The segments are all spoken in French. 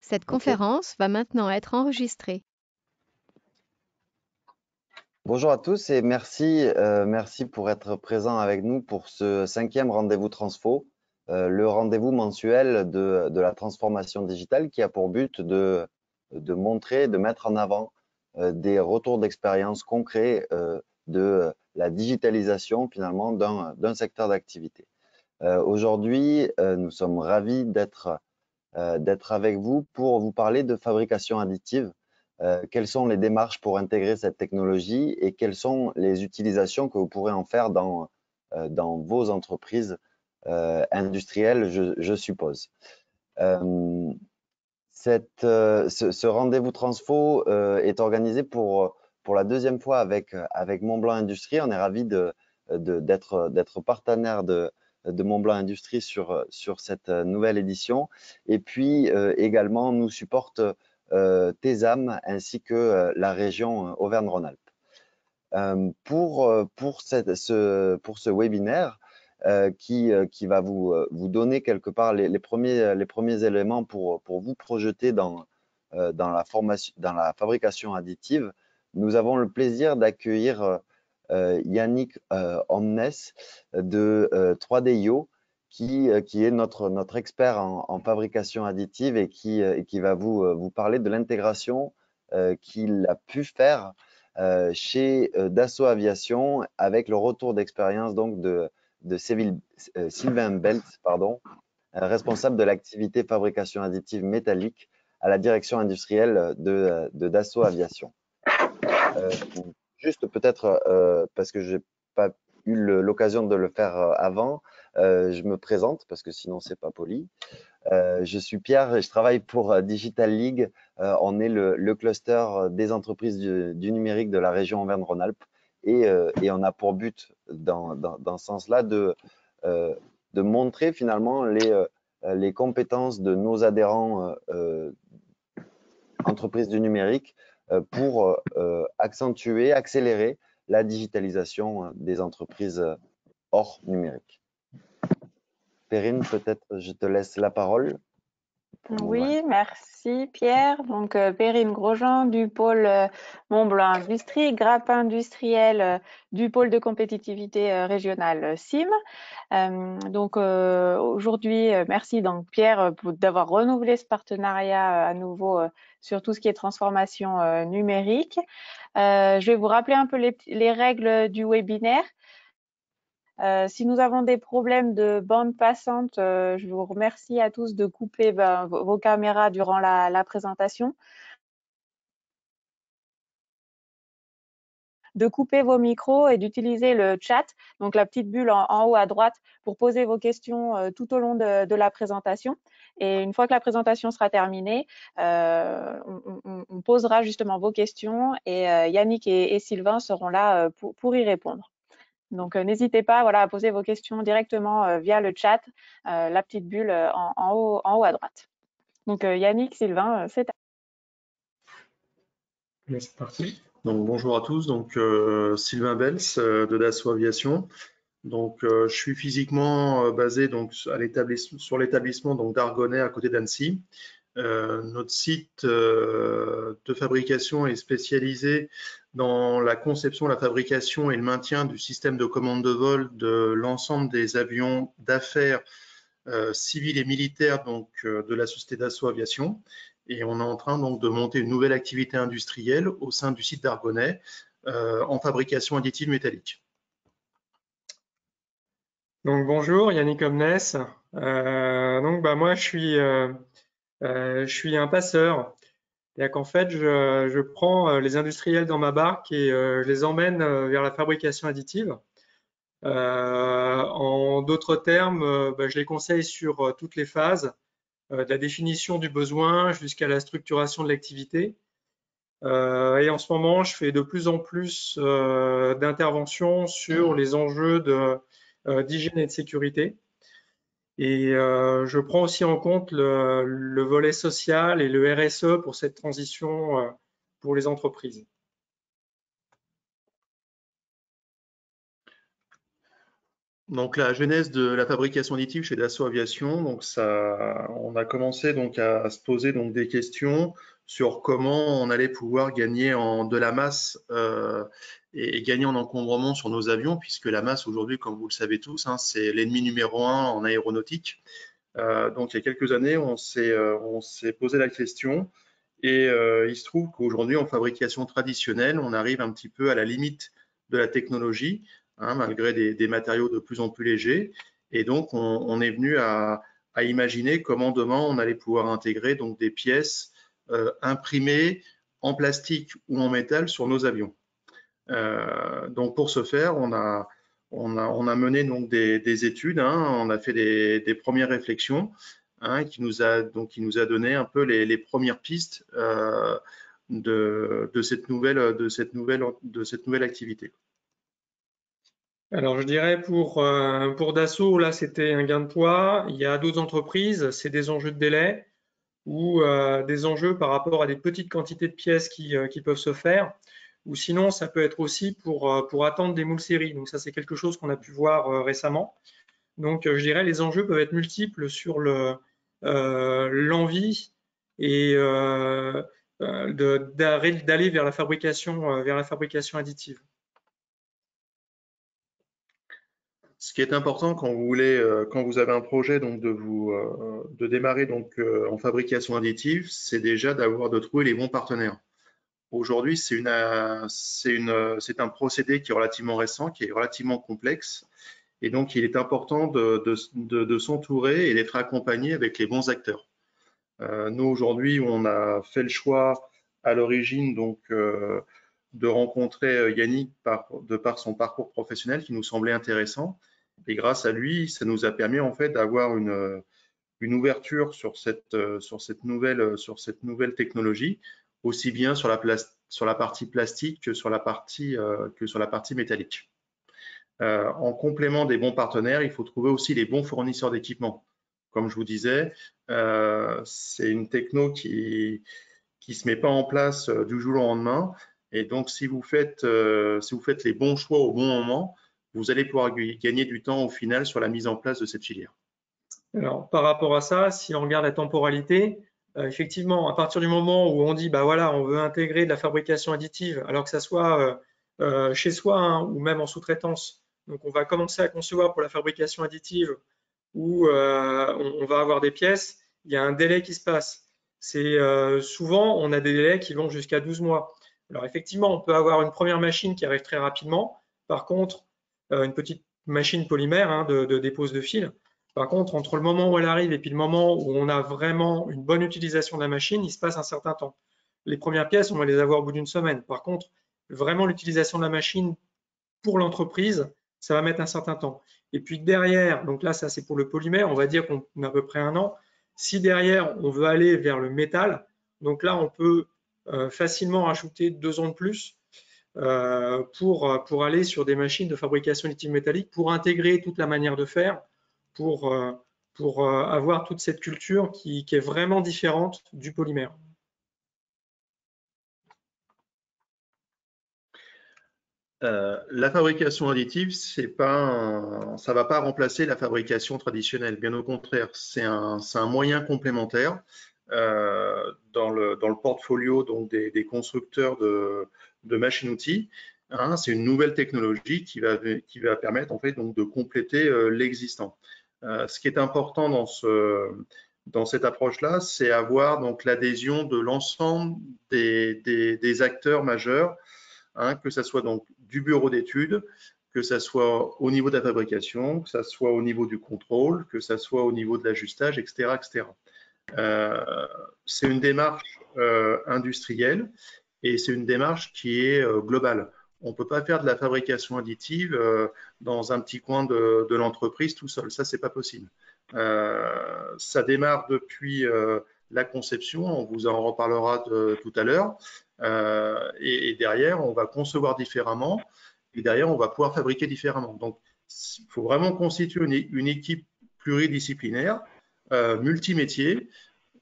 Cette Ok. conférence va maintenant être enregistrée. Bonjour à tous et merci pour être présent avec nous pour ce 5e rendez-vous Transfo, le rendez-vous mensuel de la transformation digitale qui a pour but de montrer, de mettre en avant des retours d'expérience concrets de la digitalisation finalement d'un secteur d'activité. Aujourd'hui, nous sommes ravis d'être avec vous pour vous parler de fabrication additive. Quelles sont les démarches pour intégrer cette technologie et quelles sont les utilisations que vous pourrez en faire dans vos entreprises industrielles, je suppose. Ce rendez-vous Transfo est organisé pour la deuxième fois avec Montblanc Industrie. On est ravis d'être partenaire de Montblanc Industrie sur cette nouvelle édition. Et puis également, nous supporte TESAM ainsi que la région Auvergne-Rhône-Alpes. Pour ce webinaire, qui va vous donner quelque part les premiers éléments pour vous projeter dans la fabrication additive. Nous avons le plaisir d'accueillir Yannick Omnes de 3DIO, qui est notre expert en fabrication additive et qui va vous parler de l'intégration qu'il a pu faire chez Dassault Aviation avec le retour d'expérience donc de Sylvain Beltz, responsable de l'activité fabrication additive métallique à la direction industrielle de Dassault Aviation. Juste peut-être, parce que je n'ai pas eu l'occasion de le faire avant, je me présente parce que sinon c'est pas poli. Je suis Pierre et je travaille pour Digital League. On est le cluster des entreprises du numérique de la région Auvergne-Rhône-Alpes et on a pour but dans ce sens-là de montrer finalement les compétences de nos adhérents entreprises du numérique pour accentuer, accélérer la digitalisation des entreprises hors numérique. Perrine, peut-être je te laisse la parole. Oui, merci Pierre. Donc Perrine Grosjean du pôle Montblanc Industrie, grappin industriel du pôle de compétitivité régional CIM. Donc aujourd'hui, merci donc Pierre d'avoir renouvelé ce partenariat à nouveau sur tout ce qui est transformation numérique. Je vais vous rappeler un peu les règles du webinaire. Si nous avons des problèmes de bande passante, je vous remercie à tous de couper vos caméras durant la présentation, de couper vos micros et d'utiliser le chat, donc la petite bulle en haut à droite, pour poser vos questions tout au long de la présentation. Et une fois que la présentation sera terminée, on posera justement vos questions et Yannick et Sylvain seront là pour y répondre. Donc, n'hésitez pas à poser vos questions directement via le chat, la petite bulle en haut à droite. Donc, Yannick, Sylvain, c'est à vous. C'est parti. Donc, bonjour à tous. Donc, Sylvain Bels de Dassault Aviation. Donc, je suis physiquement basé donc, sur l'établissement d'Argonnet à côté d'Annecy. Notre site de fabrication est spécialisé dans la conception, la fabrication et le maintien du système de commande de vol de l'ensemble des avions d'affaires civils et militaires donc, de la société Dassault Aviation. Et on est en train donc de monter une nouvelle activité industrielle au sein du site d'Argonnet en fabrication additive métallique. Donc bonjour, Yannick Omnes. Moi je suis un passeur. C'est-à-dire qu'en fait, je prends les industriels dans ma barque et je les emmène vers la fabrication additive. En d'autres termes, je les conseille sur toutes les phases, de la définition du besoin jusqu'à la structuration de l'activité. Et en ce moment, je fais de plus en plus d'interventions sur les enjeux d'hygiène et de sécurité. Et je prends aussi en compte le volet social et le RSE pour cette transition pour les entreprises. Donc la genèse de la fabrication additive chez Dassault Aviation, donc ça, on a commencé donc à se poser donc des questions sur comment on allait pouvoir gagner de la masse et gagner en encombrement sur nos avions, puisque la masse aujourd'hui, comme vous le savez tous, hein, c'est l'ennemi numéro 1 en aéronautique. Donc il y a quelques années, on s'est posé la question et il se trouve qu'aujourd'hui en fabrication traditionnelle, on arrive un petit peu à la limite de la technologie. Hein, malgré des matériaux de plus en plus légers. Et donc, on est venu à imaginer comment demain on allait pouvoir intégrer donc des pièces imprimées en plastique ou en métal sur nos avions. Donc, pour ce faire, on a mené donc des études, hein, on a fait des premières réflexions, hein, qui nous a donné un peu les premières pistes de cette nouvelle activité. Alors, je dirais pour Dassault, là, c'était un gain de poids. Il y a d'autres entreprises, c'est des enjeux de délai ou des enjeux par rapport à des petites quantités de pièces qui peuvent se faire. Ou sinon, ça peut être aussi pour attendre des moules séries. Donc, ça, c'est quelque chose qu'on a pu voir récemment. Donc, je dirais les enjeux peuvent être multiples sur l'envie et d'aller vers la fabrication additive. Ce qui est important quand vous avez un projet donc de démarrer donc en fabrication additive, c'est déjà de trouver les bons partenaires. Aujourd'hui, c'est un procédé qui est relativement récent, qui est relativement complexe, et donc il est important de s'entourer et d'être accompagné avec les bons acteurs. Nous aujourd'hui, on a fait le choix à l'origine donc de rencontrer Yannick de par son parcours professionnel qui nous semblait intéressant. Et grâce à lui, ça nous a permis en fait d'avoir une ouverture sur cette nouvelle technologie, aussi bien sur la partie plastique que sur la partie métallique. En complément des bons partenaires, il faut trouver aussi les bons fournisseurs d'équipements. Comme je vous disais, c'est une techno qui se met pas en place du jour au lendemain. Et donc, si vous faites les bons choix au bon moment, vous allez pouvoir gagner du temps au final sur la mise en place de cette filière. Alors, par rapport à ça, si on regarde la temporalité, effectivement, à partir du moment où on dit, bah voilà, on veut intégrer de la fabrication additive, alors que ça soit chez soi, hein, ou même en sous-traitance, donc on va commencer à concevoir pour la fabrication additive où on va avoir des pièces, il y a un délai qui se passe. C'est souvent, on a des délais qui vont jusqu'à 12 mois. Alors effectivement, on peut avoir une première machine qui arrive très rapidement. Par contre, une petite machine polymère, hein, de dépose de fil. Par contre, entre le moment où elle arrive et puis le moment où on a vraiment une bonne utilisation de la machine, il se passe un certain temps. Les premières pièces, on va les avoir au bout d'une semaine. Par contre, vraiment l'utilisation de la machine pour l'entreprise, ça va mettre un certain temps. Et puis derrière, donc là, ça c'est pour le polymère, on va dire qu'on a à peu près 1 an. Si derrière, on veut aller vers le métal, donc là, on peut facilement rajouter 2 ans de plus pour aller sur des machines de fabrication additive métallique, pour intégrer toute la manière de faire, pour avoir toute cette culture qui est vraiment différente du polymère. La fabrication additive, ça ne va pas remplacer la fabrication traditionnelle. Bien au contraire, c'est un moyen complémentaire dans le portfolio donc des constructeurs de machines-outils. Hein, c'est une nouvelle technologie qui va permettre en fait donc de compléter l'existant. Ce qui est important dans cette approche-là, c'est avoir donc l'adhésion de l'ensemble des acteurs majeurs. Hein, que ce soit donc du bureau d'études, que ce soit au niveau de la fabrication, que ce soit au niveau du contrôle, que ce soit au niveau de l'ajustage, etc., etc. C'est une démarche industrielle et c'est une démarche qui est globale. On ne peut pas faire de la fabrication additive dans un petit coin de l'entreprise tout seul. Ça, c'est pas possible. Ça démarre depuis la conception, on vous en reparlera tout à l'heure. Et derrière, on va concevoir différemment et derrière, on va pouvoir fabriquer différemment. Donc, il faut vraiment constituer une équipe pluridisciplinaire, multimétier,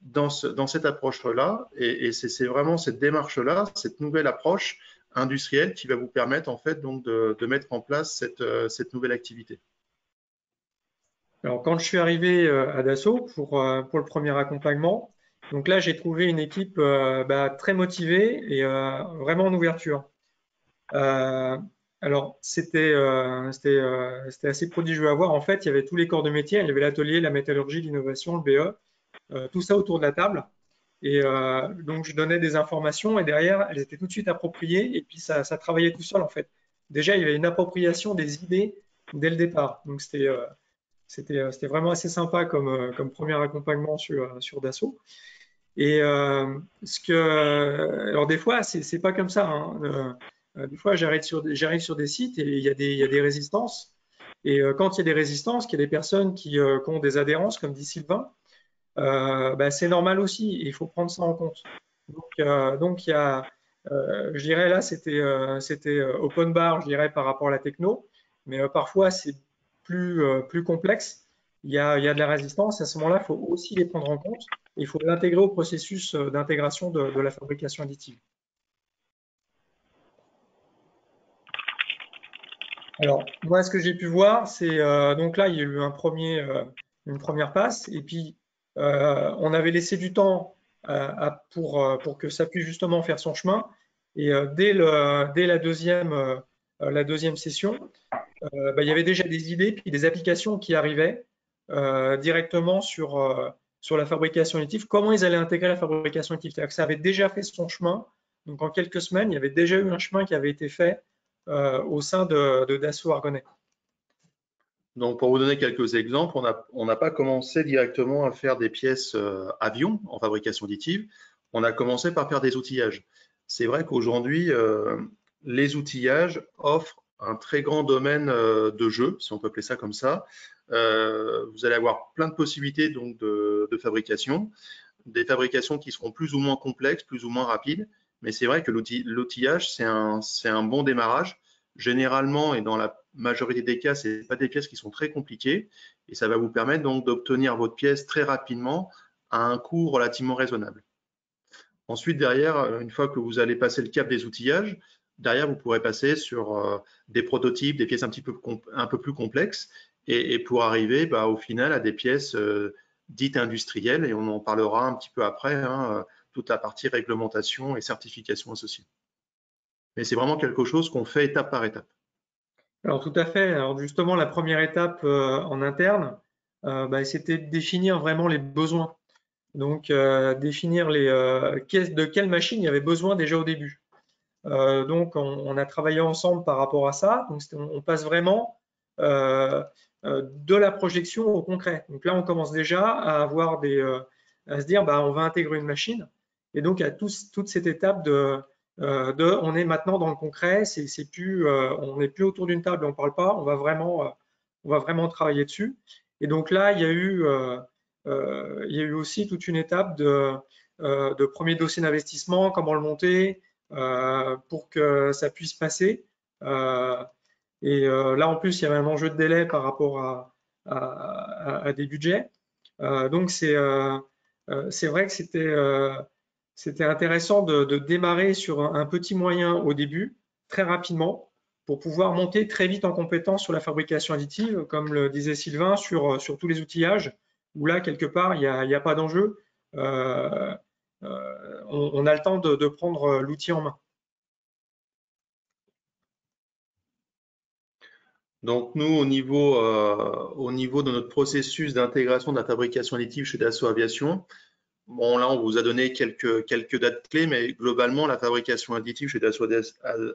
dans cette approche-là. Et c'est vraiment cette démarche-là, cette nouvelle approche industrielle qui va vous permettre en fait donc de mettre en place cette nouvelle activité. Alors, quand je suis arrivé à Dassault pour le premier accompagnement, donc là, j'ai trouvé une équipe très motivée et vraiment en ouverture. Alors, c'était assez prodigieux à voir. En fait, il y avait tous les corps de métier. Il y avait l'atelier, la métallurgie, l'innovation, le BE, tout ça autour de la table. Et donc, je donnais des informations et derrière, elles étaient tout de suite appropriées et puis ça travaillait tout seul en fait. Déjà, il y avait une appropriation des idées dès le départ. Donc, c'était vraiment assez sympa comme premier accompagnement sur Dassault. Et alors des fois, c'est pas comme ça, hein. Des fois, j'arrive sur des sites et il y a des résistances. Et quand il y a des résistances, qu'il y a des personnes qui ont des adhérences, comme dit Sylvain, c'est normal aussi. Et il faut prendre ça en compte. Donc il y a, je dirais là, c'était open bar, je dirais par rapport à la techno, mais parfois c'est plus complexe. Il y a de la résistance. À ce moment-là, il faut aussi les prendre en compte. Il faut l'intégrer au processus d'intégration de la fabrication additive. Alors, moi, ce que j'ai pu voir, c'est donc là, il y a eu une première passe, et puis on avait laissé du temps pour que ça puisse justement faire son chemin. Et dès la deuxième session, il y avait déjà des idées puis des applications qui arrivaient directement sur la fabrication additive. Comment ils allaient intégrer la fabrication additive? C'est-à-dire que ça avait déjà fait son chemin. Donc en quelques semaines, il y avait déjà eu un chemin qui avait été fait au sein de Dassault Argonnet. Donc, pour vous donner quelques exemples, on n'a pas commencé directement à faire des pièces avions en fabrication additive. On a commencé par faire des outillages. C'est vrai qu'aujourd'hui, les outillages offrent un très grand domaine de jeu, si on peut appeler ça comme ça. Vous allez avoir plein de possibilités donc de fabrication, des fabrications qui seront plus ou moins complexes, plus ou moins rapides. Mais c'est vrai que l'outillage, c'est un bon démarrage. Généralement, et dans la majorité des cas, ce n'est pas des pièces qui sont très compliquées et ça va vous permettre donc d'obtenir votre pièce très rapidement à un coût relativement raisonnable. Ensuite, derrière, une fois que vous allez passer le cap des outillages, derrière, vous pourrez passer sur des prototypes, des pièces un peu plus complexes et pour arriver au final à des pièces dites industrielles, et on en parlera un petit peu après, hein, toute la partie réglementation et certification associée. Mais c'est vraiment quelque chose qu'on fait étape par étape. Alors tout à fait. Alors justement, la première étape en interne, c'était de définir vraiment les besoins. Donc définir de quelle machine il y avait besoin déjà au début. Donc on a travaillé ensemble par rapport à ça. Donc on passe vraiment de la projection au concret. Donc là, on commence déjà à avoir à se dire, on va intégrer une machine. Et donc à toute cette étape on est maintenant dans le concret. C'est plus, on n'est plus autour d'une table, on ne parle pas. On va vraiment travailler dessus. Et donc là, il y a eu aussi toute une étape de premier dossier d'investissement, comment le monter pour que ça puisse passer. Là, en plus, il y avait un enjeu de délai par rapport à des budgets. Donc, c'est vrai que c'était intéressant de démarrer sur un petit moyen au début, très rapidement, pour pouvoir monter très vite en compétence sur la fabrication additive, comme le disait Sylvain, sur tous les outillages, où là, quelque part, il n'y a pas d'enjeu. On a le temps de prendre l'outil en main. Donc nous, au niveau de notre processus d'intégration de la fabrication additive chez Dassault Aviation, bon là on vous a donné quelques dates clés, mais globalement la fabrication additive chez Dassault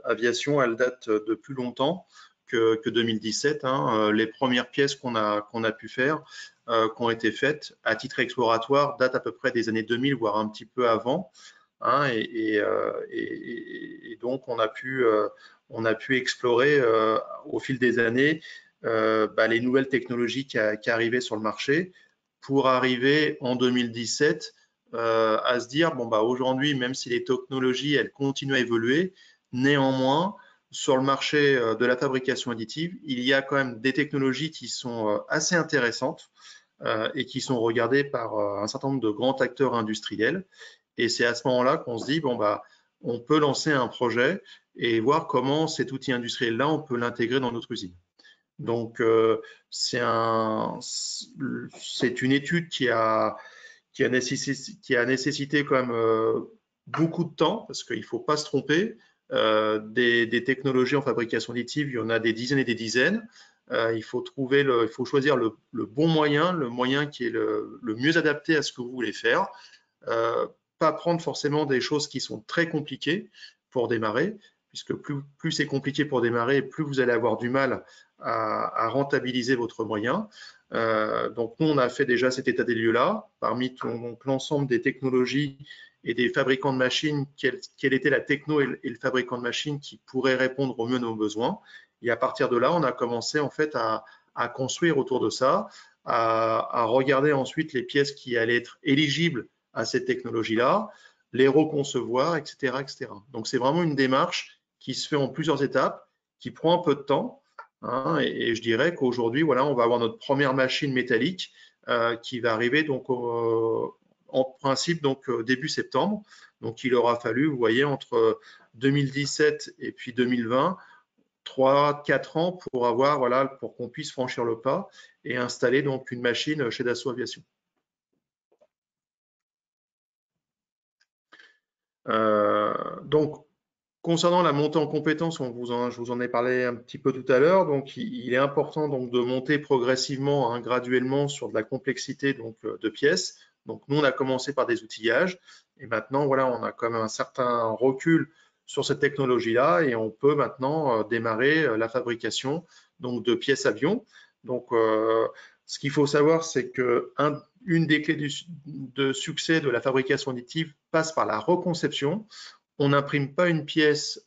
Aviation, elle date de plus longtemps que 2017. Hein. Les premières pièces qu'on a pu faire, qui ont été faites à titre exploratoire, datent à peu près des années 2000, voire un petit peu avant. Hein, et donc on a pu explorer au fil des années les nouvelles technologies qui arrivaient sur le marché pour arriver en 2017 à se dire aujourd'hui, même si les technologies elles continuent à évoluer, néanmoins sur le marché de la fabrication additive, il y a quand même des technologies qui sont assez intéressantes et qui sont regardées par un certain nombre de grands acteurs industriels. Et c'est à ce moment-là qu'on se dit, on peut lancer un projet et voir comment cet outil industriel-là, on peut l'intégrer dans notre usine. Donc, c'est une étude qui a nécessité quand même beaucoup de temps, parce qu'il ne faut pas se tromper. Des technologies en fabrication additive, il y en a des dizaines et des dizaines. Il faut choisir le bon moyen, le moyen qui est le mieux adapté à ce que vous voulez faire. Pas prendre forcément des choses qui sont très compliquées pour démarrer, puisque plus c'est compliqué pour démarrer, plus vous allez avoir du mal à rentabiliser votre moyen. Donc nous, on a fait déjà cet état des lieux-là, parmi l'ensemble des technologies et des fabricants de machines, quelle était la techno et le fabricant de machines qui pourrait répondre au mieux à nos besoins. Et à partir de là, on a commencé en fait à construire autour de ça, à regarder ensuite les pièces qui allaient être éligibles à cette technologie-là, les reconcevoir, etc., etc. Donc c'est vraiment une démarche qui se fait en plusieurs étapes, qui prend un peu de temps. Hein, et je dirais qu'aujourd'hui, voilà, on va avoir notre première machine métallique qui va arriver donc en principe donc début septembre. Donc il aura fallu, vous voyez, entre 2017 et puis 2020, 3-4 ans pour avoir, voilà, pour qu'on puisse franchir le pas et installer donc une machine chez Dassault Aviation. Donc, concernant la montée en compétences, je vous en ai parlé un petit peu tout à l'heure. Donc, il est important donc de monter progressivement, hein, graduellement sur de la complexité donc de pièces. Donc, nous, on a commencé par des outillages et maintenant, voilà, on a quand même un certain recul sur cette technologie-là et on peut maintenant démarrer la fabrication donc de pièces avions. Donc, ce qu'il faut savoir, c'est que une des clés de succès de la fabrication additive passe par la reconception. On n'imprime pas une pièce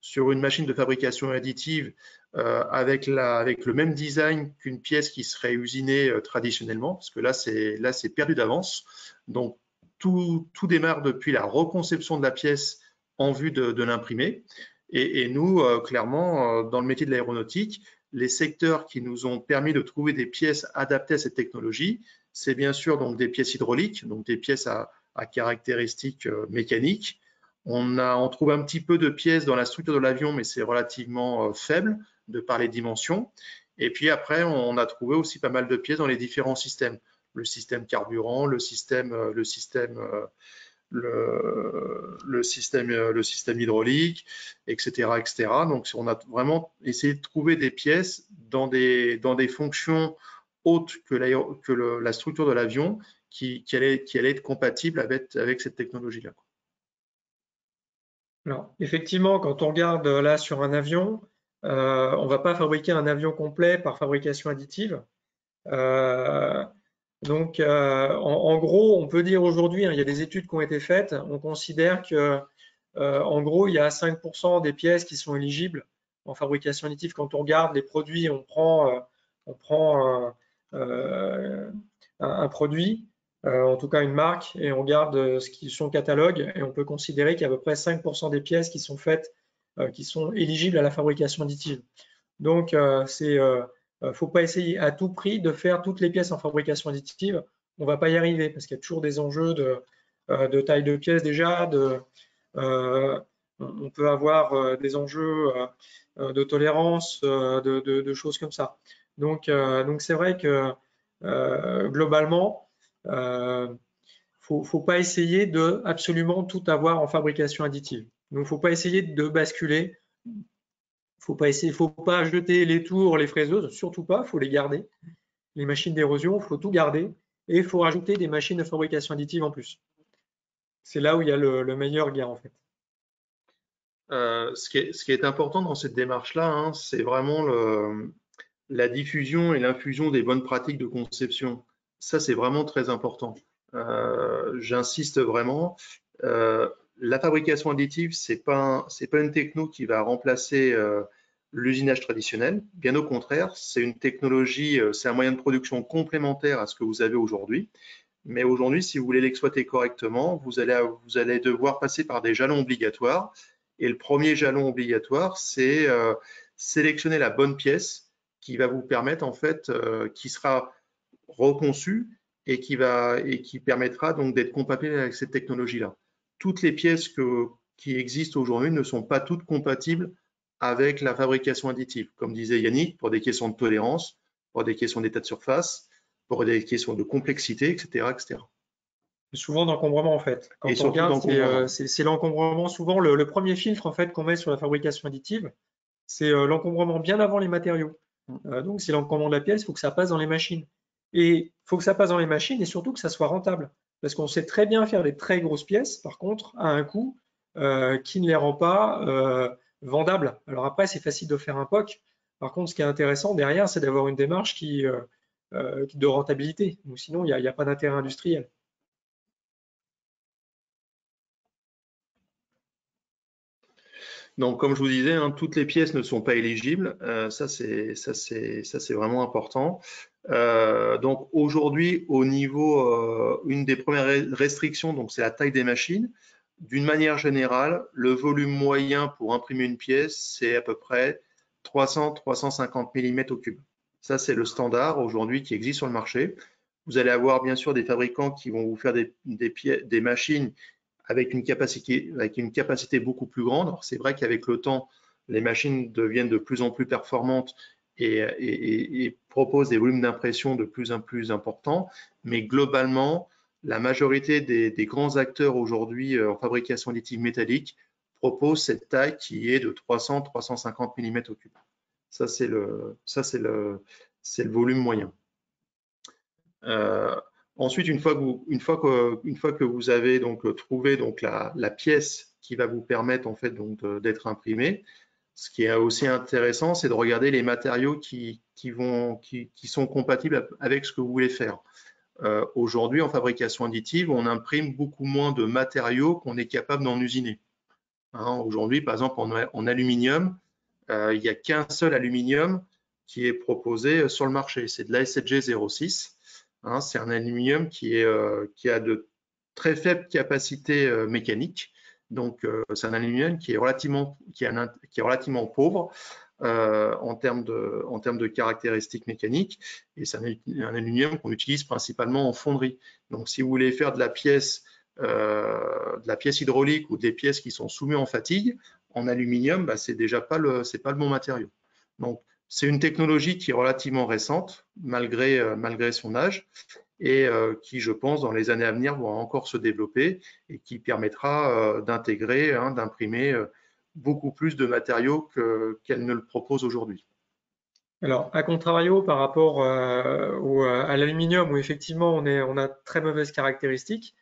sur une machine de fabrication additive avec le même design qu'une pièce qui serait usinée traditionnellement, parce que là, c'est perdu d'avance. Donc, tout démarre depuis la reconception de la pièce en vue de l'imprimer. Et nous, clairement, dans le métier de l'aéronautique, les secteurs qui nous ont permis de trouver des pièces adaptées à cette technologie, c'est bien sûr donc des pièces hydrauliques, donc des pièces à caractéristiques mécaniques. On trouve un petit peu de pièces dans la structure de l'avion, mais c'est relativement faible de par les dimensions. Et puis après, on a trouvé aussi pas mal de pièces dans les différents systèmes. Le système carburant, le système hydraulique, etc., etc. Donc, on a vraiment essayé de trouver des pièces dans des fonctions autres que la structure de l'avion qui allait être compatible avec cette technologie-là. Alors, effectivement, quand on regarde là sur un avion, on ne va pas fabriquer un avion complet par fabrication additive. Donc, en gros, on peut dire aujourd'hui, hein, il y a des études qui ont été faites, on considère que, en gros, il y a 5% des pièces qui sont éligibles en fabrication additive. Quand on regarde les produits, on prend un produit, en tout cas une marque, et on regarde son catalogue, et on peut considérer qu'il y a à peu près 5% des pièces qui sont faites, qui sont éligibles à la fabrication additive. Donc, faut pas essayer à tout prix de faire toutes les pièces en fabrication additive. On va pas y arriver parce qu'il y a toujours des enjeux de taille de pièce déjà. On peut avoir des enjeux de tolérance, de choses comme ça. Donc c'est vrai que globalement, faut pas essayer de absolument tout avoir en fabrication additive. Donc, faut pas essayer de basculer. Faut pas jeter les tours, les fraiseuses, surtout pas, faut les garder. Les machines d'érosion, faut tout garder et il faut rajouter des machines de fabrication additive en plus. C'est là où il y a le meilleur gain en fait. Ce qui est important dans cette démarche-là, hein, c'est vraiment la diffusion et l'infusion des bonnes pratiques de conception. Ça, c'est vraiment très important. J'insiste vraiment. La fabrication additive, c'est pas une techno qui va remplacer l'usinage traditionnel. Bien au contraire, c'est une technologie, c'est un moyen de production complémentaire à ce que vous avez aujourd'hui. Mais aujourd'hui, si vous voulez l'exploiter correctement, vous allez devoir passer par des jalons obligatoires. Et le premier jalon obligatoire, c'est sélectionner la bonne pièce qui va vous permettre, en fait, qui sera reconçue et qui permettra donc d'être compatible avec cette technologie-là. Toutes les pièces qui existent aujourd'hui ne sont pas toutes compatibles avec la fabrication additive, comme disait Yannick, pour des questions de tolérance, pour des questions d'état de surface, pour des questions de complexité, etc., etc. Souvent d'encombrement en fait. Quand Et on surtout regarde, d'encombrement. c'est l'encombrement. Souvent, le premier filtre en fait qu'on met sur la fabrication additive, c'est l'encombrement bien avant les matériaux. Donc, c'est l'encombrement de la pièce, il faut que ça passe dans les machines. Et il faut que ça passe dans les machines et surtout que ça soit rentable. Parce qu'on sait très bien faire des très grosses pièces, par contre, à un coût qui ne les rend pas vendables. Alors après, c'est facile de faire un POC. Par contre, ce qui est intéressant derrière, c'est d'avoir une démarche de rentabilité. Ou sinon, il n'y a pas d'intérêt industriel. Donc, comme je vous disais, hein, toutes les pièces ne sont pas éligibles. Ça, c'est vraiment important. Donc, aujourd'hui, au niveau, une des premières restrictions, donc c'est la taille des machines. D'une manière générale, le volume moyen pour imprimer une pièce, c'est à peu près 300-350 mm au cube. Ça, c'est le standard aujourd'hui qui existe sur le marché. Vous allez avoir bien sûr des fabricants qui vont vous faire des machines avec une capacité beaucoup plus grande. Alors, c'est vrai qu'avec le temps, les machines deviennent de plus en plus performantes et proposent des volumes d'impression de plus en plus importants. Mais globalement, la majorité des grands acteurs aujourd'hui en fabrication additive métallique proposent cette taille qui est de 300-350 mm au cube. Ça, c'est le volume moyen. Ensuite, une fois que vous avez donc trouvé donc la pièce qui va vous permettre en fait donc d'être imprimée, ce qui est aussi intéressant, c'est de regarder les matériaux qui sont compatibles avec ce que vous voulez faire. Aujourd'hui, en fabrication additive, on imprime beaucoup moins de matériaux qu'on est capable d'en usiner. Hein, aujourd'hui, par exemple, en aluminium, il n'y a qu'un seul aluminium qui est proposé sur le marché, c'est de l'ASG 06. Hein, c'est un aluminium qui a de très faibles capacités mécaniques. Donc, c'est un aluminium qui est relativement pauvre en termes de caractéristiques mécaniques. Et c'est un aluminium qu'on utilise principalement en fonderie. Donc, si vous voulez faire de la pièce hydraulique ou des pièces qui sont soumises en fatigue, en aluminium, bah, c'est déjà pas le bon matériau. Donc, c'est une technologie qui est relativement récente, malgré son âge, et qui, je pense, dans les années à venir, va encore se développer et qui permettra d'intégrer, d'imprimer beaucoup plus de matériaux qu'elle ne le propose aujourd'hui. Alors, à contrario, par rapport à l'aluminium, où effectivement on a très mauvaises caractéristiques,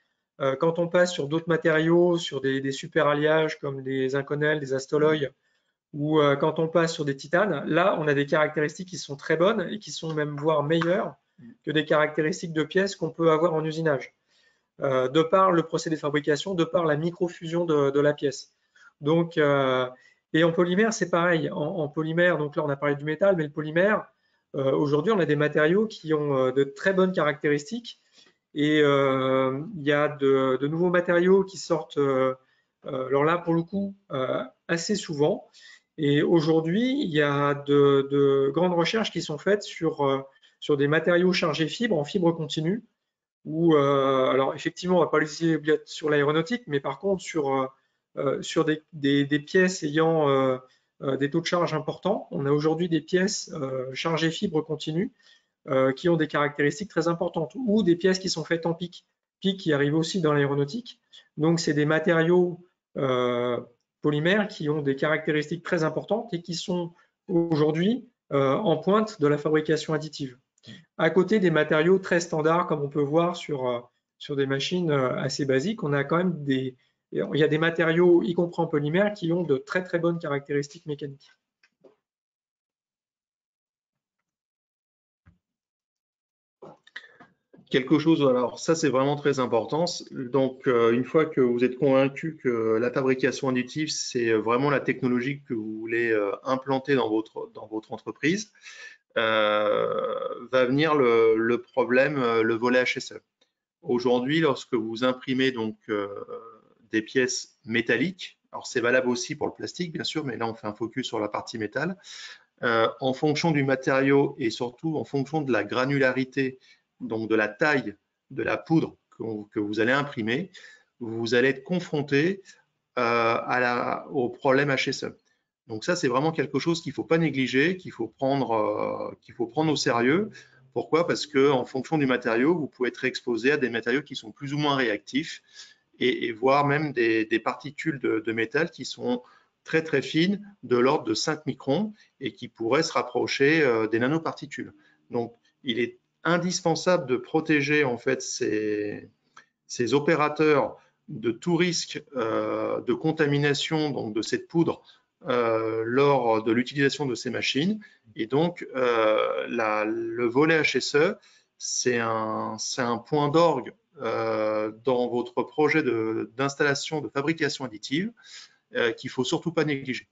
quand on passe sur d'autres matériaux, sur des super alliages comme des Inconel, des Astoloy, ou quand on passe sur des titanes, là, on a des caractéristiques qui sont très bonnes et qui sont même voire meilleures que des caractéristiques de pièces qu'on peut avoir en usinage, de par le procédé de fabrication, de par la microfusion de la pièce. Donc, et en polymère, c'est pareil. En polymère, donc là, on a parlé du métal, mais le polymère, aujourd'hui, on a des matériaux qui ont de très bonnes caractéristiques. Et il y a de nouveaux matériaux qui sortent, alors là, pour le coup, assez souvent. Et aujourd'hui, il y a de grandes recherches qui sont faites sur des matériaux chargés fibres en fibre continue. Où, alors effectivement, on ne va pas l'utiliser sur l'aéronautique, mais par contre, sur des pièces ayant des taux de charge importants, on a aujourd'hui des pièces chargées fibre continue qui ont des caractéristiques très importantes, ou des pièces qui sont faites en pic qui arrivent aussi dans l'aéronautique. Donc, c'est des matériaux polymères qui ont des caractéristiques très importantes et qui sont aujourd'hui en pointe de la fabrication additive. À côté des matériaux très standards, comme on peut voir sur des machines assez basiques, on a quand même il y a des matériaux, y compris en polymère, qui ont de très très bonnes caractéristiques mécaniques. Quelque chose, alors ça c'est vraiment très important. Donc une fois que vous êtes convaincu que la fabrication additive c'est vraiment la technologie que vous voulez implanter dans votre entreprise, va venir le problème, le volet HSE. Aujourd'hui, lorsque vous imprimez donc des pièces métalliques, alors c'est valable aussi pour le plastique bien sûr, mais là on fait un focus sur la partie métal, en fonction du matériau et surtout en fonction de la granularité, donc de la taille de la poudre que vous allez imprimer, vous allez être confronté au problème HSE. Donc ça, c'est vraiment quelque chose qu'il ne faut pas négliger, qu'il faut prendre au sérieux. Pourquoi? Parce qu'en fonction du matériau, vous pouvez être exposé à des matériaux qui sont plus ou moins réactifs et voire même des particules de métal qui sont très très fines, de l'ordre de 5 microns et qui pourraient se rapprocher des nanoparticules. Donc, il est indispensable de protéger en fait ces opérateurs de tout risque de contamination donc de cette poudre lors de l'utilisation de ces machines. Et donc, le volet HSE, c'est un point d'orgue dans votre projet d'installation de fabrication additive qu'il ne faut surtout pas négliger.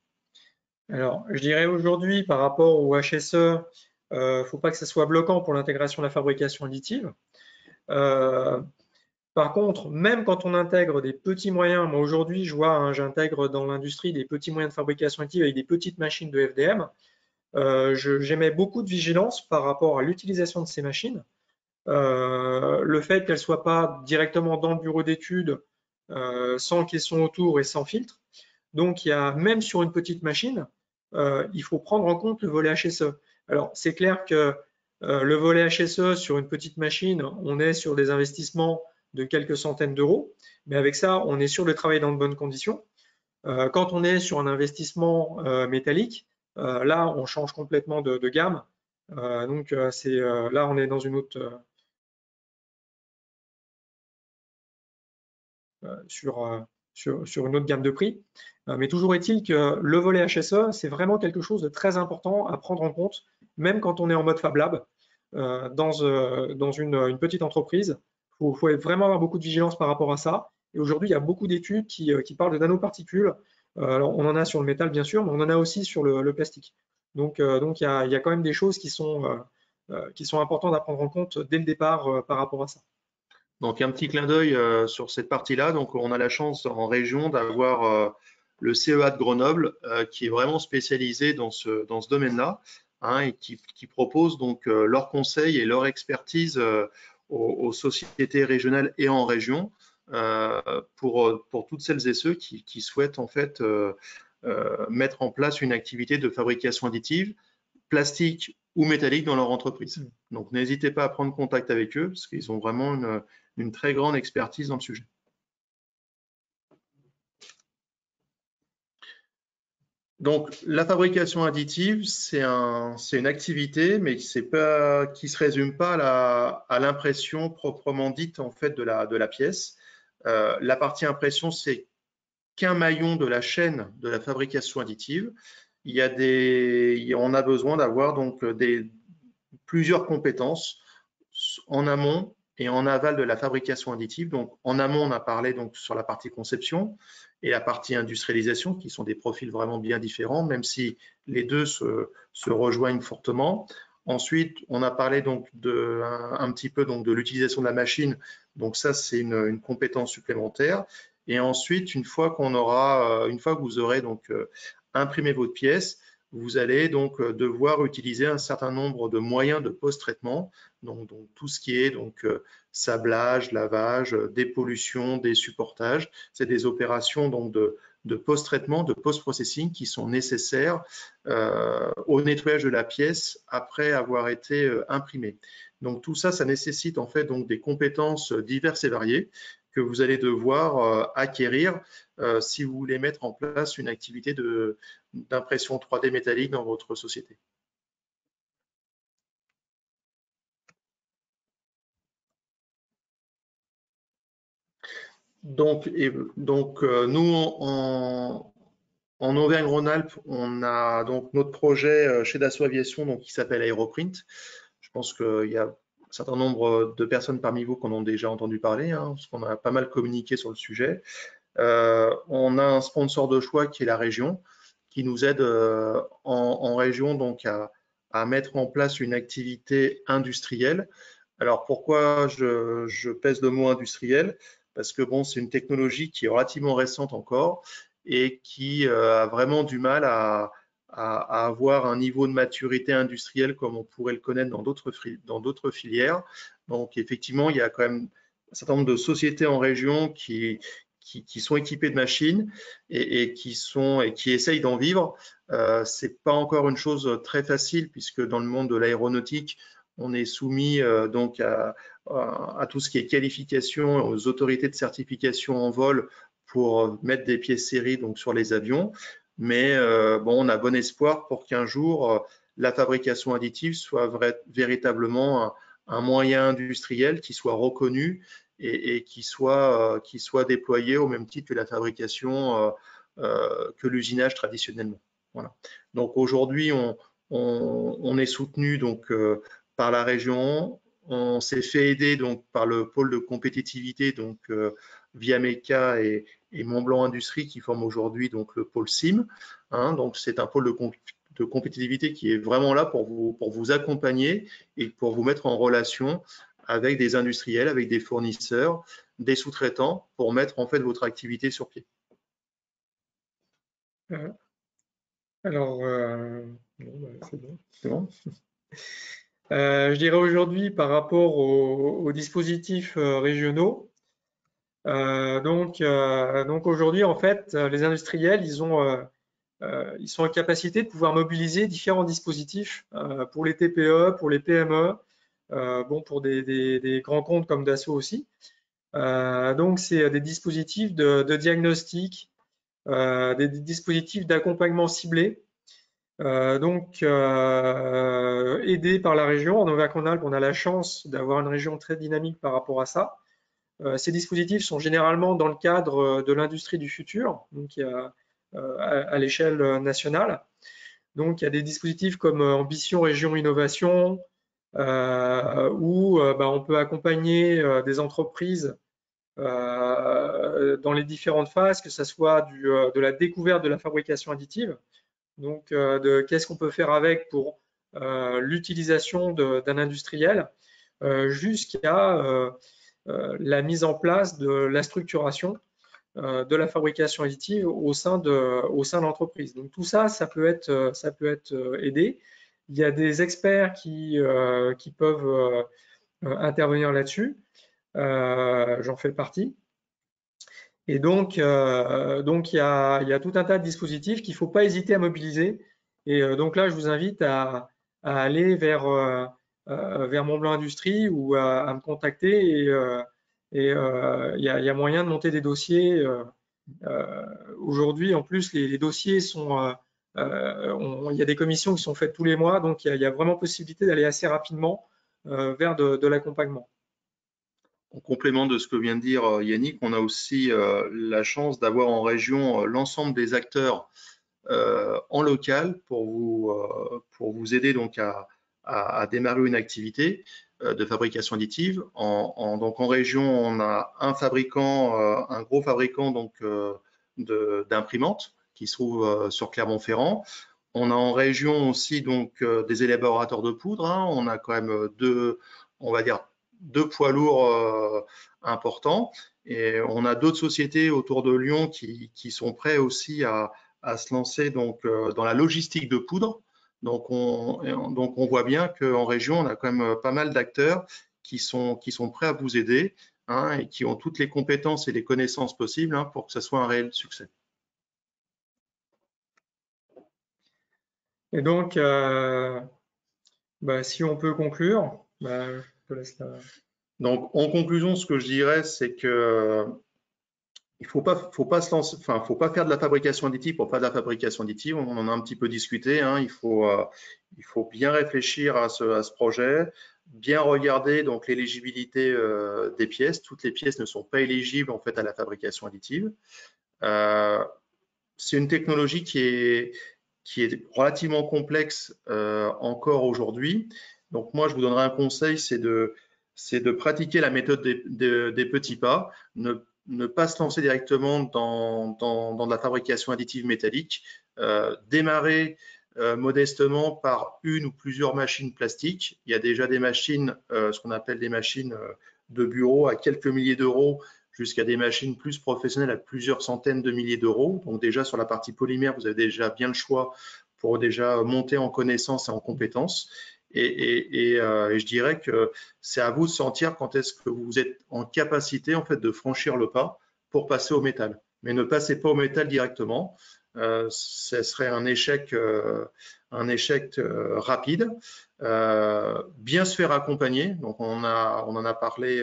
Alors, je dirais aujourd'hui, par rapport au HSE, il ne faut pas que ça soit bloquant pour l'intégration de la fabrication additive. Par contre, même quand on intègre des petits moyens, moi aujourd'hui, je vois, hein, j'intègre dans l'industrie des petits moyens de fabrication additive avec des petites machines de FDM. J'émets beaucoup de vigilance par rapport à l'utilisation de ces machines. Le fait qu'elles ne soient pas directement dans le bureau d'études, sans caisson autour et sans filtre. Donc, il y a, même sur une petite machine, il faut prendre en compte le volet HSE. Alors, c'est clair que le volet HSE sur une petite machine, on est sur des investissements de quelques centaines d'euros, mais avec ça, on est sûr de travailler dans de bonnes conditions. Quand on est sur un investissement métallique, là, on change complètement de gamme. Donc, là, on est dans une autre... sur une autre gamme de prix. Mais toujours est-il que le volet HSE, c'est vraiment quelque chose de très important à prendre en compte, même quand on est en mode Fab Lab, dans une petite entreprise. Il faut vraiment avoir beaucoup de vigilance par rapport à ça. Et aujourd'hui, il y a beaucoup d'études qui parlent de nanoparticules. Alors, on en a sur le métal, bien sûr, mais on en a aussi sur le plastique. Donc il y a quand même des choses qui sont importantes à prendre en compte dès le départ par rapport à ça. Donc, un petit clin d'œil sur cette partie-là. Donc, on a la chance en région d'avoir le CEA de Grenoble qui est vraiment spécialisé dans ce domaine-là, hein, et qui propose donc leurs conseils et leur expertise aux sociétés régionales et en région pour toutes celles et ceux qui souhaitent en fait mettre en place une activité de fabrication additive, plastique ou métallique dans leur entreprise. Donc, n'hésitez pas à prendre contact avec eux parce qu'ils ont vraiment une très grande expertise dans le sujet. Donc, la fabrication additive, c'est une activité, mais qui ne se résume pas à l'impression proprement dite en fait de la pièce. La partie impression, c'est qu'un maillon de la chaîne de la fabrication additive. On a besoin d'avoir donc plusieurs compétences en amont et en aval de la fabrication additive. Donc, en amont, on a parlé donc sur la partie conception et la partie industrialisation, qui sont des profils vraiment bien différents, même si les deux se rejoignent fortement. Ensuite, on a parlé donc un petit peu donc de l'utilisation de la machine. Donc ça, c'est une compétence supplémentaire. Et ensuite, une fois que vous aurez donc imprimé votre pièce, vous allez donc devoir utiliser un certain nombre de moyens de post-traitement, donc tout ce qui est donc sablage, lavage, dépollution, désupportage. C'est des opérations donc de post-traitement, de post-processing qui sont nécessaires au nettoyage de la pièce après avoir été imprimée. Donc tout ça, ça nécessite en fait donc des compétences diverses et variées que vous allez devoir acquérir si vous voulez mettre en place une activité d'impression 3D métallique dans votre société. Donc nous, en Auvergne-Rhône-Alpes, on a donc notre projet chez Dassault Aviation donc, qui s'appelle Aeroprint. Je pense qu'il y a un certain nombre de personnes parmi vous qui en ont déjà entendu parler, hein, parce qu'on a pas mal communiqué sur le sujet. On a un sponsor de choix qui est la région, qui nous aide en région donc à mettre en place une activité industrielle. Alors pourquoi je pèse le mot industriel? Parce que bon, c'est une technologie qui est relativement récente encore et qui a vraiment du mal à avoir un niveau de maturité industrielle comme on pourrait le connaître dans d'autres filières. Donc effectivement, il y a quand même un certain nombre de sociétés en région qui qui sont équipés de machines et qui essayent d'en vivre. C'est pas encore une chose très facile puisque dans le monde de l'aéronautique, on est soumis donc à tout ce qui est qualification, aux autorités de certification en vol pour mettre des pièces série donc sur les avions. Mais bon, on a bon espoir pour qu'un jour la fabrication additive soit véritablement un moyen industriel qui soit reconnu et qui soit déployé au même titre que la fabrication, que l'usinage traditionnellement. Voilà. Donc aujourd'hui, on est soutenu donc par la région. On s'est fait aider donc par le pôle de compétitivité donc via MECA et Mont-Blanc Industrie qui forment aujourd'hui donc le pôle CIM. Hein, donc c'est un pôle de compétitivité qui est vraiment là pour vous accompagner et pour vous mettre en relation avec des industriels, avec des fournisseurs, des sous-traitants pour mettre en fait votre activité sur pied. Alors, c'est bon. C'est bon. Je dirais aujourd'hui par rapport aux dispositifs régionaux. Donc aujourd'hui, en fait, les industriels, ils sont en capacité de pouvoir mobiliser différents dispositifs pour les TPE, pour les PME, bon, pour des grands comptes comme Dassault aussi. Donc, c'est des dispositifs de diagnostic, des dispositifs d'accompagnement ciblé. Aidés par la région. En Auvergne-Rhône-Alpes, on a la chance d'avoir une région très dynamique par rapport à ça. Ces dispositifs sont généralement dans le cadre de l'industrie du futur, donc à l'échelle nationale. Donc, il y a des dispositifs comme Ambition Région Innovation, où on peut accompagner des entreprises dans les différentes phases, que ce soit de la découverte de la fabrication additive, donc de qu'est-ce qu'on peut faire avec pour l'utilisation d'un industriel, jusqu'à la mise en place de la structuration de la fabrication additive au sein de l'entreprise. Donc tout ça, ça peut être aidé. Il y a des experts qui peuvent intervenir là-dessus. J'en fais partie. Et donc il y a tout un tas de dispositifs qu'il ne faut pas hésiter à mobiliser. Et donc là, je vous invite à aller vers Mont-Blanc Industrie ou à me contacter. Il y a moyen de monter des dossiers. Aujourd'hui, en plus, les dossiers sont… il y a des commissions qui sont faites tous les mois, donc il y a vraiment possibilité d'aller assez rapidement vers de l'accompagnement. En complément de ce que vient de dire Yannick, on a aussi la chance d'avoir en région l'ensemble des acteurs en local pour vous aider donc à démarrer une activité de fabrication additive. Donc en région, on a un gros fabricant donc d'imprimantes qui se trouve sur Clermont-Ferrand. On a en région aussi donc des élaborateurs de poudre. Hein. On a quand même deux poids lourds importants. Et on a d'autres sociétés autour de Lyon qui sont prêts aussi à se lancer donc dans la logistique de poudre. Donc on voit bien qu'en région, on a quand même pas mal d'acteurs qui sont prêts à vous aider, hein, et qui ont toutes les compétences et les connaissances possibles, hein, pour que ce soit un réel succès. Et donc, si on peut conclure, je te laisse la… Donc, en conclusion, ce que je dirais, c'est que il faut pas se lancer, faut pas faire de la fabrication additive pour faire de la fabrication additive. On en a un petit peu discuté. Hein. Il faut bien réfléchir à ce projet, bien regarder donc l'éligibilité des pièces. Toutes les pièces ne sont pas éligibles en fait à la fabrication additive. C'est une technologie qui est relativement complexe encore aujourd'hui. Donc moi, je vous donnerai un conseil, c'est de pratiquer la méthode des petits pas, ne pas se lancer directement dans de la fabrication additive métallique, démarrer modestement par une ou plusieurs machines plastiques. Il y a déjà des machines, ce qu'on appelle des machines de bureau à quelques milliers d'euros, jusqu'à des machines plus professionnelles à plusieurs centaines de milliers d'euros. Donc déjà sur la partie polymère, vous avez déjà bien le choix pour déjà monter en connaissances et en compétences. Et je dirais que c'est à vous de sentir quand est-ce que vous êtes en capacité en fait de franchir le pas pour passer au métal. Mais ne passez pas au métal directement. Ce serait un échec rapide. Bien se faire accompagner. Donc, on en a parlé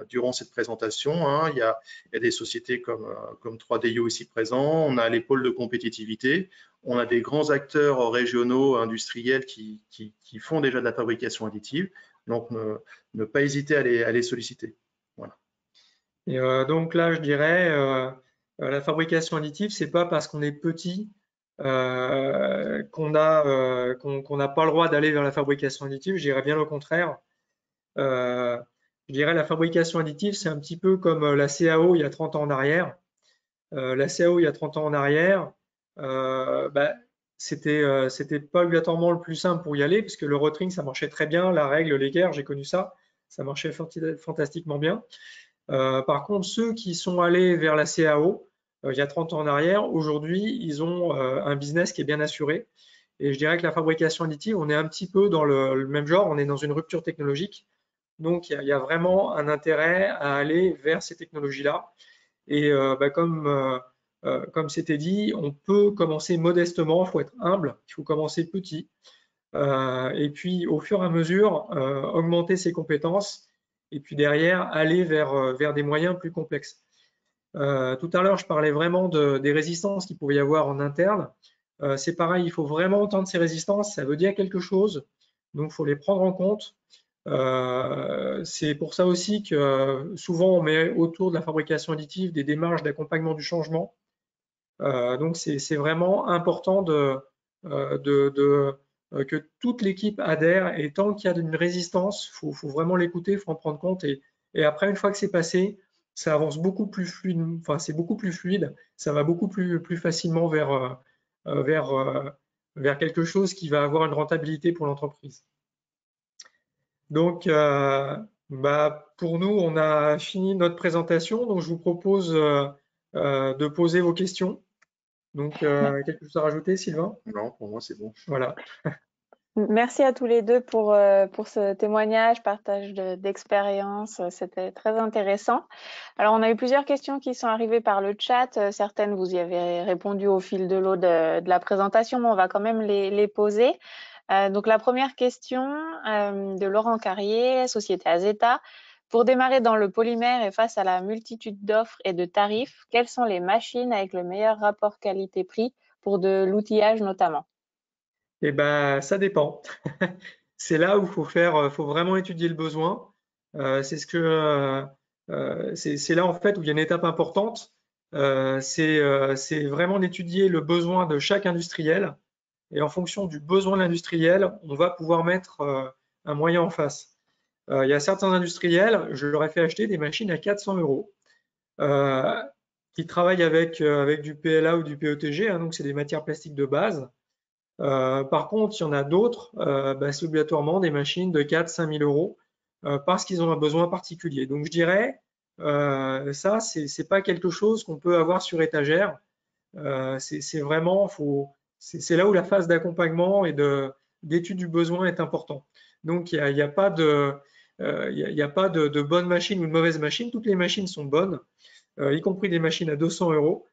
durant cette présentation. Hein. Il y a des sociétés comme 3DIO ici présents. On a les pôles de compétitivité. On a des grands acteurs régionaux, industriels qui font déjà de la fabrication additive. Donc, ne pas hésiter à les solliciter. Voilà. Et donc là, je dirais, la fabrication additive, c'est pas parce qu'on est petit qu'on n'a pas le droit d'aller vers la fabrication additive. Je dirais bien au contraire. Je dirais la fabrication additive, c'est un petit peu comme la CAO il y a 30 ans en arrière. La CAO il y a 30 ans en arrière, c'était pas obligatoirement le plus simple pour y aller, parce que le rotring, ça marchait très bien, la règle, l'équerre, j'ai connu ça marchait fantastiquement bien. Par contre, ceux qui sont allés vers la CAO il y a 30 ans en arrière, aujourd'hui, ils ont un business qui est bien assuré. Et je dirais que la fabrication additive, on est un petit peu dans le même genre, on est dans une rupture technologique. Donc, il y a vraiment un intérêt à aller vers ces technologies-là. Et comme c'était dit, on peut commencer modestement, il faut être humble, il faut commencer petit. Et puis, au fur et à mesure, augmenter ses compétences et puis derrière, aller vers des moyens plus complexes. Tout à l'heure, je parlais vraiment des résistances qu'il pouvait y avoir en interne. C'est pareil, il faut vraiment entendre ces résistances, ça veut dire quelque chose, donc il faut les prendre en compte. C'est pour ça aussi que souvent on met autour de la fabrication additive des démarches d'accompagnement du changement. Donc c'est vraiment important que toute l'équipe adhère, et tant qu'il y a une résistance, faut vraiment l'écouter, il faut en prendre compte, et après, une fois que c'est passé, ça avance beaucoup plus fluide, enfin c'est beaucoup plus fluide, ça va beaucoup plus facilement vers quelque chose qui va avoir une rentabilité pour l'entreprise. Donc, pour nous, on a fini notre présentation, donc je vous propose de poser vos questions. Donc, quelque chose à rajouter, Sylvain? Non, pour moi, c'est bon. Voilà. Merci à tous les deux pour ce témoignage, partage d'expérience. C'était très intéressant. Alors, on a eu plusieurs questions qui sont arrivées par le chat. Certaines, vous y avez répondu au fil de l'eau de la présentation, mais on va quand même les poser. Donc, la première question de Laurent Carrier, Société Azeta. Pour démarrer dans le polymère et face à la multitude d'offres et de tarifs, quelles sont les machines avec le meilleur rapport qualité-prix pour de l'outillage notamment? Eh ben, ça dépend. C'est là où faut vraiment étudier le besoin. C'est là en fait où il y a une étape importante. C'est vraiment d'étudier le besoin de chaque industriel, et en fonction du besoin de l'industriel, on va pouvoir mettre un moyen en face. Il y a certains industriels, je leur ai fait acheter des machines à 400 €, qui travaillent avec du PLA ou du PETG, hein, donc c'est des matières plastiques de base. Par contre, il y en a d'autres, c'est obligatoirement des machines de 4 000 à 5 000 € parce qu'ils ont un besoin particulier. Donc je dirais, ça, c'est pas quelque chose qu'on peut avoir sur étagère. C'est vraiment, c'est là où la phase d'accompagnement et d'étude du besoin est important. Donc il n'y a pas de bonne machine ou de mauvaise machine. Toutes les machines sont bonnes, y compris des machines à 200 €.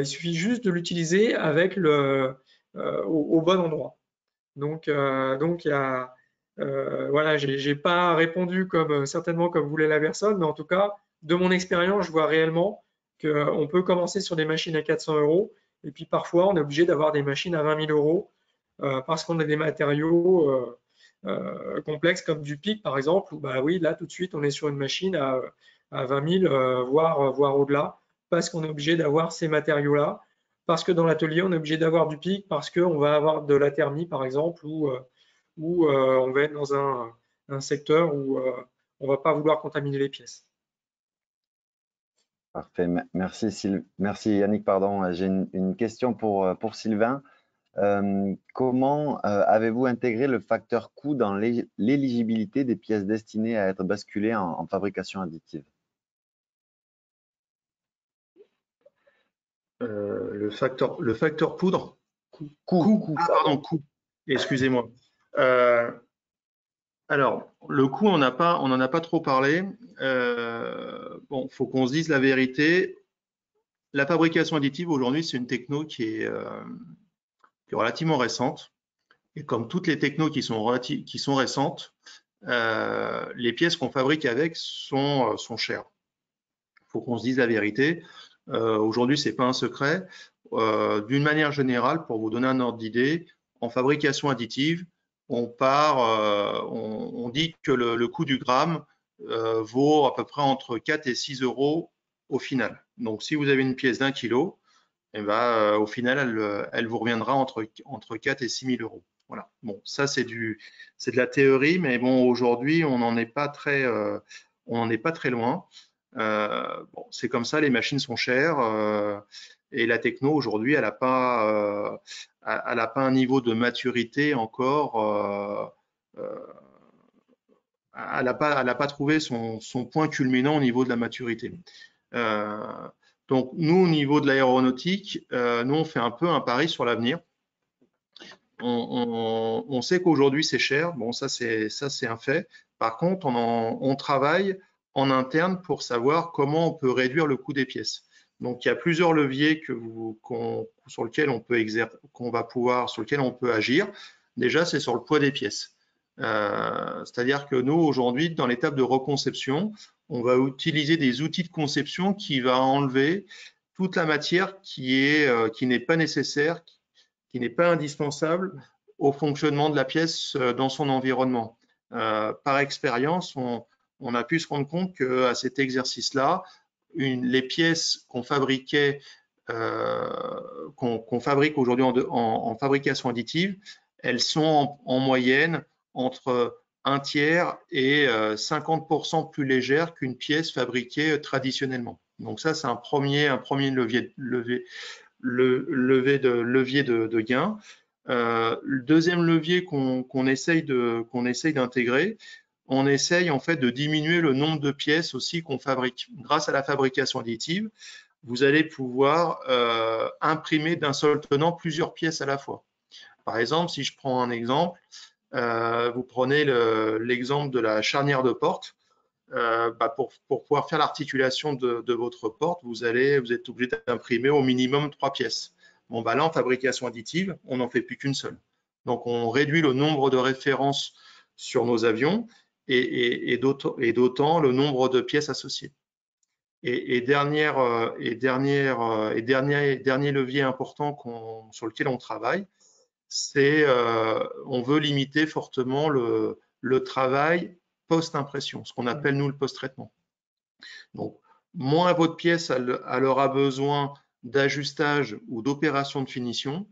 Il suffit juste de l'utiliser avec au bon endroit. Donc il y a, voilà, j'ai pas répondu certainement comme voulait la personne, mais en tout cas, de mon expérience, je vois réellement qu'on peut commencer sur des machines à 400 €, et puis parfois on est obligé d'avoir des machines à 20 000 € parce qu'on a des matériaux complexes comme du PIC par exemple, où oui, là tout de suite on est sur une machine à 20 000, voire au-delà, parce qu'on est obligé d'avoir ces matériaux-là, parce que dans l'atelier on est obligé d'avoir du PIC, parce qu'on va avoir de la thermie par exemple, ou on va être dans un secteur où on ne va pas vouloir contaminer les pièces. Parfait, merci Yannick. Pardon, j'ai une question pour Sylvain. Comment avez-vous intégré le facteur coût dans l'éligibilité des pièces destinées à être basculées en fabrication additive? Le facteur poudre? Coût. Pardon, coût. Excusez-moi. Alors, le coût, on n'en a pas trop parlé. Bon, faut qu'on se dise la vérité. La fabrication additive, aujourd'hui, c'est une techno qui est relativement récente. Et comme toutes les technos qui sont récentes, les pièces qu'on fabrique avec sont chères. Il faut qu'on se dise la vérité. Aujourd'hui, c'est pas un secret. D'une manière générale, pour vous donner un ordre d'idée, en fabrication additive, on dit que le coût du gramme vaut à peu près entre 4 et 6 euros au final. Donc, si vous avez une pièce d'1 kilo, eh ben, au final, elle vous reviendra entre 4 et 6 000 euros. Voilà. Bon, ça, c'est de la théorie, mais bon, aujourd'hui, on n'en est pas très loin. Bon, c'est comme ça, les machines sont chères et la techno aujourd'hui, elle n'a pas un niveau de maturité encore. Elle n'a pas trouvé son point culminant au niveau de la maturité. Donc nous, au niveau de l'aéronautique, nous on fait un peu un pari sur l'avenir. On sait qu'aujourd'hui c'est cher, bon ça c'est un fait. Par contre, on travaille en interne pour savoir comment on peut réduire le coût des pièces. Donc il y a plusieurs leviers sur lesquels on peut agir. Déjà, c'est sur le poids des pièces. C'est-à-dire que nous aujourd'hui, dans l'étape de reconception, on va utiliser des outils de conception qui va enlever toute la matière qui n'est pas nécessaire, qui n'est pas indispensable au fonctionnement de la pièce dans son environnement. Par expérience, on a pu se rendre compte qu'à cet exercice-là, les pièces qu'on fabrique aujourd'hui en fabrication additive, elles sont en moyenne entre 1/3 et 50% plus légères qu'une pièce fabriquée traditionnellement. Donc ça, c'est un premier levier de gain. Le deuxième levier qu'on essaye d'intégrer, on essaye en fait de diminuer le nombre de pièces aussi qu'on fabrique. Grâce à la fabrication additive, vous allez pouvoir imprimer d'un seul tenant plusieurs pièces à la fois. Par exemple, si je prends un exemple, vous prenez l'exemple de la charnière de porte. Pour pouvoir faire l'articulation de votre porte, vous êtes obligé d'imprimer au minimum 3 pièces. Bon, là, en fabrication additive, on n'en fait plus qu'une seule. Donc, on réduit le nombre de références sur nos avions et d'autant le nombre de pièces associées. Et dernier levier important sur lequel on travaille, c'est on veut limiter fortement le travail post-impression, ce qu'on appelle nous le post-traitement. Donc, moins votre pièce elle aura besoin d'ajustage ou d'opération de finition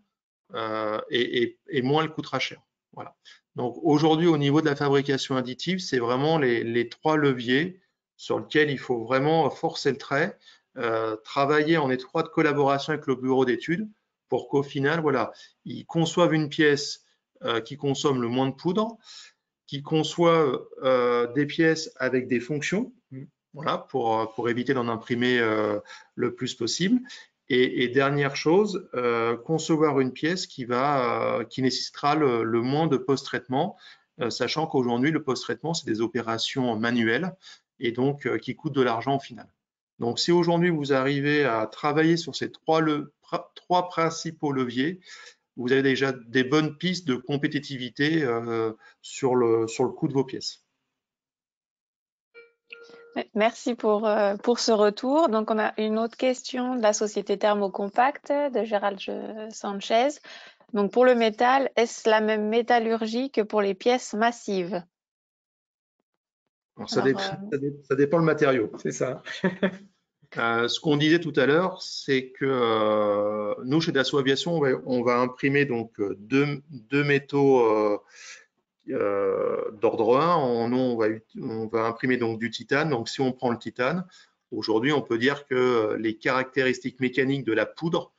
et moins elle coûtera cher. Voilà. Donc aujourd'hui, au niveau de la fabrication additive, c'est vraiment les 3 leviers sur lesquels il faut vraiment forcer le trait, travailler en étroite collaboration avec le bureau d'études pour qu'au final, voilà, ils conçoivent une pièce qui consomme le moins de poudre, qui conçoivent des pièces avec des fonctions, voilà, pour éviter d'en imprimer le plus possible. Et dernière chose, concevoir une pièce qui nécessitera le moins de post-traitement, sachant qu'aujourd'hui, le post-traitement, c'est des opérations manuelles et donc qui coûtent de l'argent au final. Donc, si aujourd'hui, vous arrivez à travailler sur ces 3 principaux leviers, vous avez déjà des bonnes pistes de compétitivité sur le coût de vos pièces. Merci pour ce retour. Donc, on a une autre question de la société Thermocompact de Gérald Sanchez. Donc, pour le métal, est-ce la même métallurgie que pour les pièces massives? Alors, ça dépend le matériau. C'est ça. Ce qu'on disait tout à l'heure, c'est que nous, chez Dassault Aviation, on va imprimer donc deux métaux d'ordre 1. On va imprimer donc du titane. Donc, si on prend le titane, aujourd'hui, on peut dire que les caractéristiques mécaniques de la poudre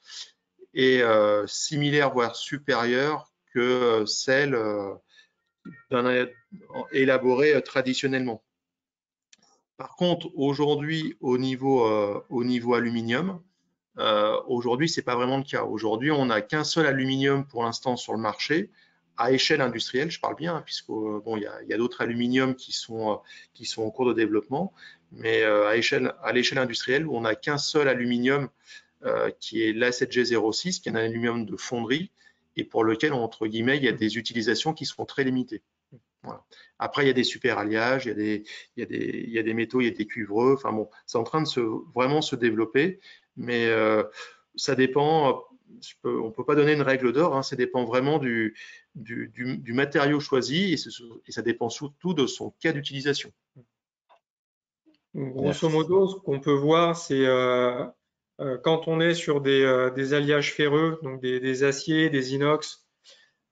est similaire, voire supérieure que celle élaborée traditionnellement. Par contre, aujourd'hui, au niveau aluminium, aujourd'hui, c'est pas vraiment le cas. Aujourd'hui, on n'a qu'un seul aluminium pour l'instant sur le marché, à échelle industrielle, je parle bien, hein, puisque bon, il y a d'autres aluminiums qui sont en cours de développement, mais à l'échelle industrielle, où on n'a qu'un seul aluminium qui est l'A7G06, qui est un aluminium de fonderie, et pour lequel, entre guillemets, il y a des utilisations qui sont très limitées. Voilà. Après, il y a des super alliages, il y a des métaux, il y a des cuivreux. Enfin bon, c'est en train de vraiment se développer, mais ça dépend. On ne peut pas donner une règle d'or. Hein, ça dépend vraiment du matériau choisi et ça dépend surtout de son cas d'utilisation. Grosso modo, ce qu'on peut voir, c'est quand on est sur des alliages ferreux, donc des aciers, des inox,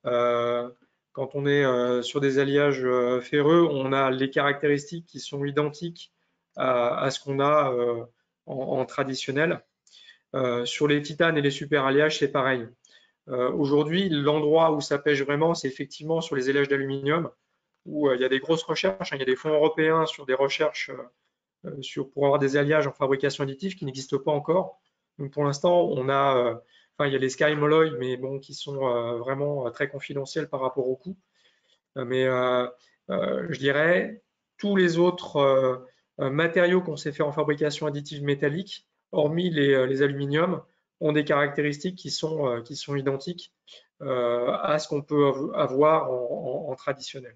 quand on est sur des alliages ferreux, on a les caractéristiques qui sont identiques à ce qu'on a en traditionnel. Sur les titanes et les super alliages, c'est pareil. Aujourd'hui, l'endroit où ça pêche vraiment, c'est effectivement sur les alliages d'aluminium, où il y a des grosses recherches. Il y a des fonds européens sur des recherches pour avoir des alliages en fabrication additive qui n'existent pas encore. Donc pour l'instant, on a, il y a les Sky Molloy, mais bon, qui sont vraiment très confidentiels par rapport au coût. Mais je dirais, tous les autres matériaux qu'on sait faire en fabrication additive métallique, hormis les aluminiums, ont des caractéristiques qui sont identiques à ce qu'on peut avoir en traditionnel.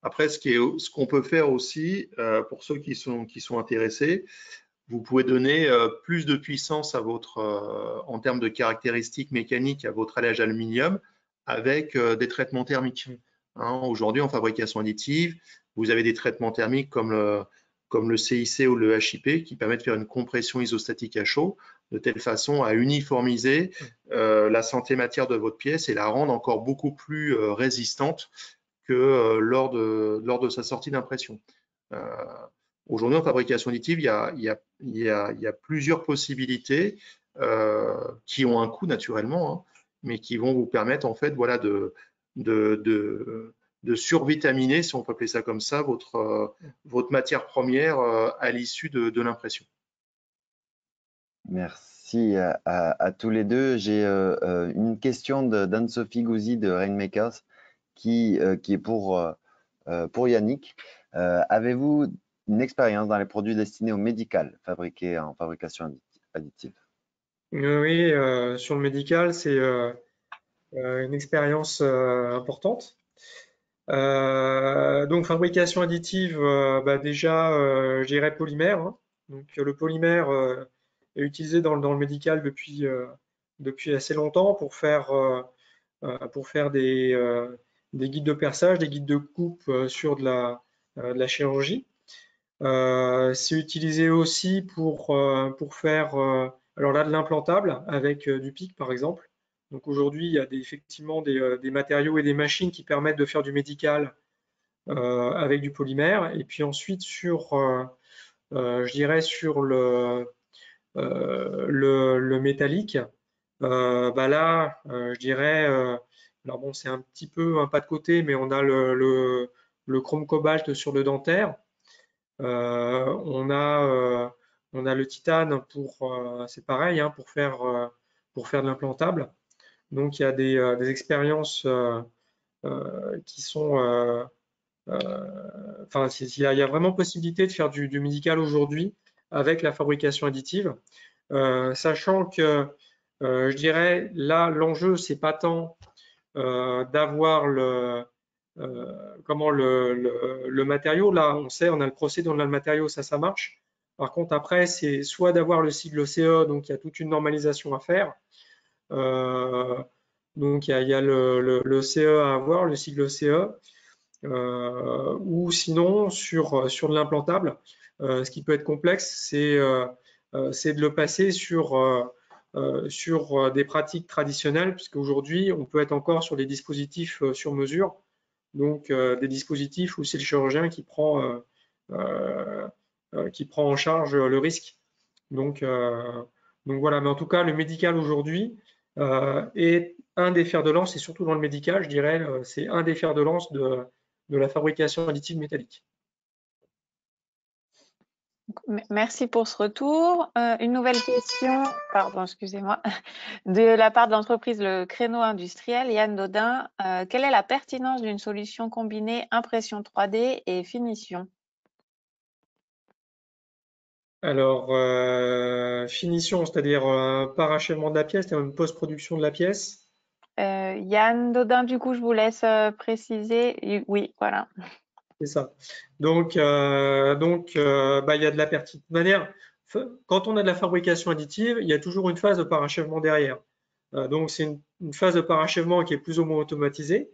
Après, ce qu'on peut faire aussi, pour ceux qui sont intéressés, vous pouvez donner plus de puissance à en termes de caractéristiques mécaniques à votre alliage aluminium avec des traitements thermiques. Hein, aujourd'hui, en fabrication additive, vous avez des traitements thermiques comme le CIC ou le HIP qui permettent de faire une compression isostatique à chaud de telle façon à uniformiser la santé matière de votre pièce et la rendre encore beaucoup plus résistante que lors de sa sortie d'impression. Aujourd'hui, en fabrication additive, il y a plusieurs possibilités qui ont un coût naturellement, hein, mais qui vont vous permettre en fait, voilà, de survitaminer, si on peut appeler ça comme ça, votre matière première à l'issue de l'impression. Merci à tous les deux. J'ai une question d'Anne-Sophie Gouzy de Rainmakers qui est pour Yannick. Avez-vous une expérience dans les produits destinés au médical fabriqués en fabrication additive? Oui, sur le médical, c'est une expérience importante. Donc fabrication additive, déjà, je dirais polymère. Hein. Donc le polymère est utilisé dans le médical depuis assez longtemps pour faire des guides de perçage, des guides de coupe sur de la chirurgie. C'est utilisé aussi pour faire alors là de l'implantable avec du PIC par exemple. Donc aujourd'hui, il y a effectivement des matériaux et des machines qui permettent de faire du médical avec du polymère. Et puis ensuite je dirais sur le métallique, là, je dirais, alors bon, c'est un petit peu un pas de côté, mais on a le chrome cobalt sur le dentaire. On a le titane c'est pareil, hein, pour faire de l'implantable. Donc il y a des expériences qui sont, enfin, il y a vraiment possibilité de faire du médical aujourd'hui avec la fabrication additive, sachant que je dirais là l'enjeu c'est pas tant d'avoir le matériau. Là, on sait, on a le procédé, on a le matériau, ça marche. Par contre, après, c'est soit d'avoir le sigle CE, donc il y a toute une normalisation à faire. Donc, il y a le CE à avoir, le sigle CE. Ou sinon, sur de l'implantable, ce qui peut être complexe, c'est de le passer sur des pratiques traditionnelles, puisqu'aujourd'hui, on peut être encore sur des dispositifs sur mesure. Donc des dispositifs où c'est le chirurgien qui prend en charge le risque. Donc voilà, mais en tout cas, le médical aujourd'hui est un des fers de lance, et surtout dans le médical, je dirais, c'est un des fers de lance de la fabrication additive métallique. Merci pour ce retour. Une nouvelle question, pardon, excusez-moi, de la part de l'entreprise Le Créneau Industriel, Yann Dodin. Quelle est la pertinence d'une solution combinée impression 3D et finition? Alors, finition, c'est-à-dire parachèvement de la pièce, c'est-à-dire une post-production de la pièce. Yann Dodin, du coup, je vous laisse préciser. Oui, voilà. C'est ça. Donc, il y a de la pertinence. De manière, quand on a de la fabrication additive, il y a toujours une phase de parachèvement derrière. Donc, c'est une phase de parachèvement qui est plus ou moins automatisée.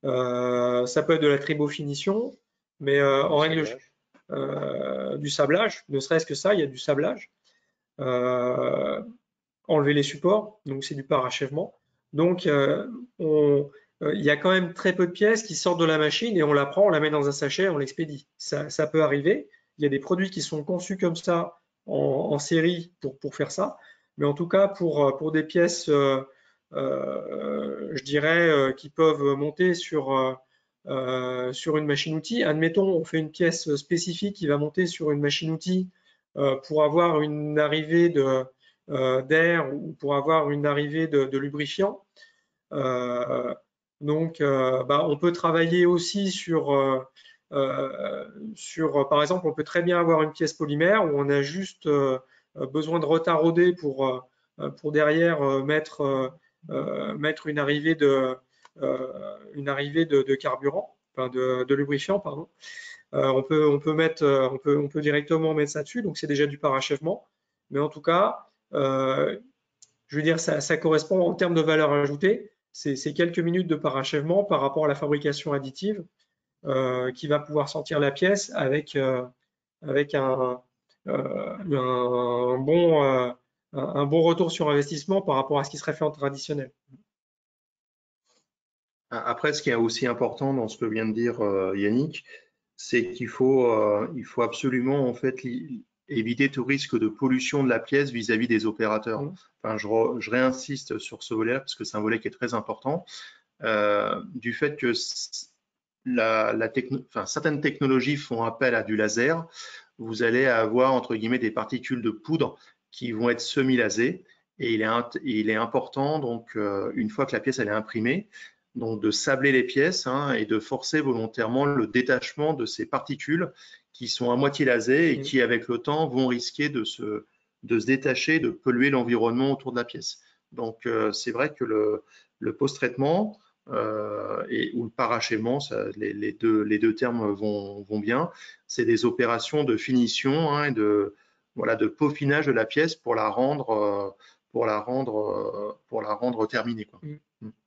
Ça peut être de la tribofinition, mais en règle du sablage, ne serait-ce que ça, il y a du sablage. Enlever les supports, donc c'est du parachèvement. Donc, il y a quand même très peu de pièces qui sortent de la machine et on la prend, on la met dans un sachet, on l'expédie. Ça peut arriver. Il y a des produits qui sont conçus comme ça en série pour faire ça. Mais en tout cas, pour des pièces, je dirais, qui peuvent monter sur une machine-outil, admettons, on fait une pièce spécifique qui va monter sur une machine-outil pour avoir une arrivée d'air ou pour avoir une arrivée de lubrifiant. On peut travailler aussi par exemple, on peut très bien avoir une pièce polymère où on a juste besoin de retarauder pour derrière mettre une arrivée de carburant, enfin de lubrifiant, pardon. On peut directement mettre ça dessus, donc c'est déjà du parachèvement. Mais en tout cas, je veux dire, ça correspond en termes de valeur ajoutée. C'est quelques minutes de parachèvement par rapport à la fabrication additive qui va pouvoir sortir la pièce avec un bon retour sur investissement par rapport à ce qui serait fait en traditionnel. Après, ce qui est aussi important dans ce que vient de dire Yannick, c'est qu'il faut absolument en fait éviter tout risque de pollution de la pièce vis-à-vis des opérateurs. Enfin, je réinsiste sur ce volet-là parce que c'est un volet qui est très important, du fait que certaines technologies font appel à du laser. Vous allez avoir entre guillemets des particules de poudre qui vont être semi-lasées et il est important donc une fois que la pièce elle est imprimée, donc de sabler les pièces et de forcer volontairement le détachement de ces particules qui sont à moitié lasées et qui, avec le temps, vont risquer de se détacher, de polluer l'environnement autour de la pièce. Donc, c'est vrai que le post-traitement ou le parachèvement, les deux termes vont bien. C'est des opérations de finition et de peaufinage de la pièce pour la rendre terminée, quoi.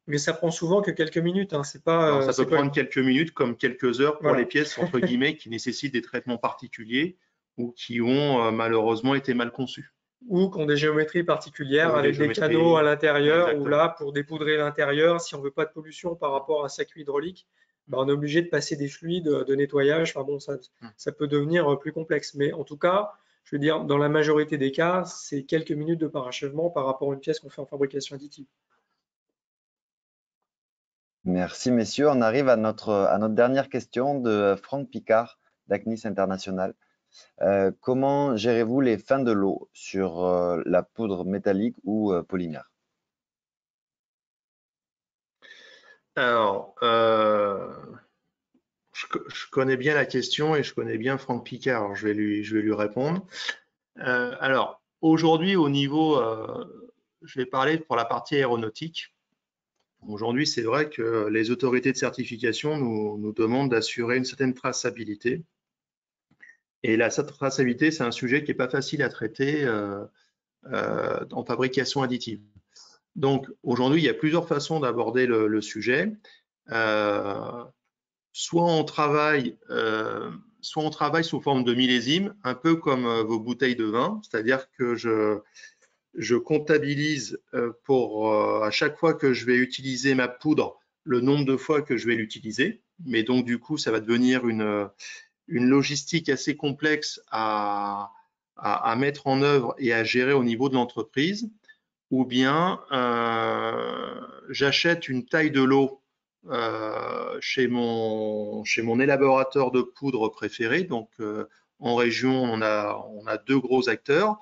Mais ça prend souvent que quelques minutes. Ça peut prendre quelques minutes comme quelques heures pour les pièces entre guillemets qui nécessitent des traitements particuliers ou qui ont malheureusement été mal conçus. Ou qui ont des géométries particulières avec des canaux à l'intérieur ou là pour dépoudrer l'intérieur, si on ne veut pas de pollution par rapport à un circuit hydraulique, on est obligé de passer des fluides de nettoyage. Enfin bon, ça peut devenir plus complexe. Mais en tout cas, je veux dire, dans la majorité des cas, c'est quelques minutes de parachèvement par rapport à une pièce qu'on fait en fabrication additive. Merci messieurs. On arrive à notre dernière question de Franck Picard d'Acnis International. Comment gérez-vous les fins de l'eau sur la poudre métallique ou polymère? Alors, je connais bien la question et je connais bien Franck Picard, alors je vais lui répondre. Alors, aujourd'hui, au niveau, je vais parler pour la partie aéronautique. Aujourd'hui, c'est vrai que les autorités de certification nous demandent d'assurer une certaine traçabilité. Et la traçabilité, c'est un sujet qui n'est pas facile à traiter en fabrication additive. Donc, aujourd'hui, il y a plusieurs façons d'aborder le sujet. Soit on travaille sous forme de millésime, un peu comme vos bouteilles de vin, c'est-à-dire que je comptabilise à chaque fois que je vais utiliser ma poudre, le nombre de fois que je vais l'utiliser. Mais donc, du coup, ça va devenir une logistique assez complexe à mettre en œuvre et à gérer au niveau de l'entreprise. Ou bien, j'achète une taille de lot chez mon élaborateur de poudre préféré. Donc, En région, on a 2 gros acteurs.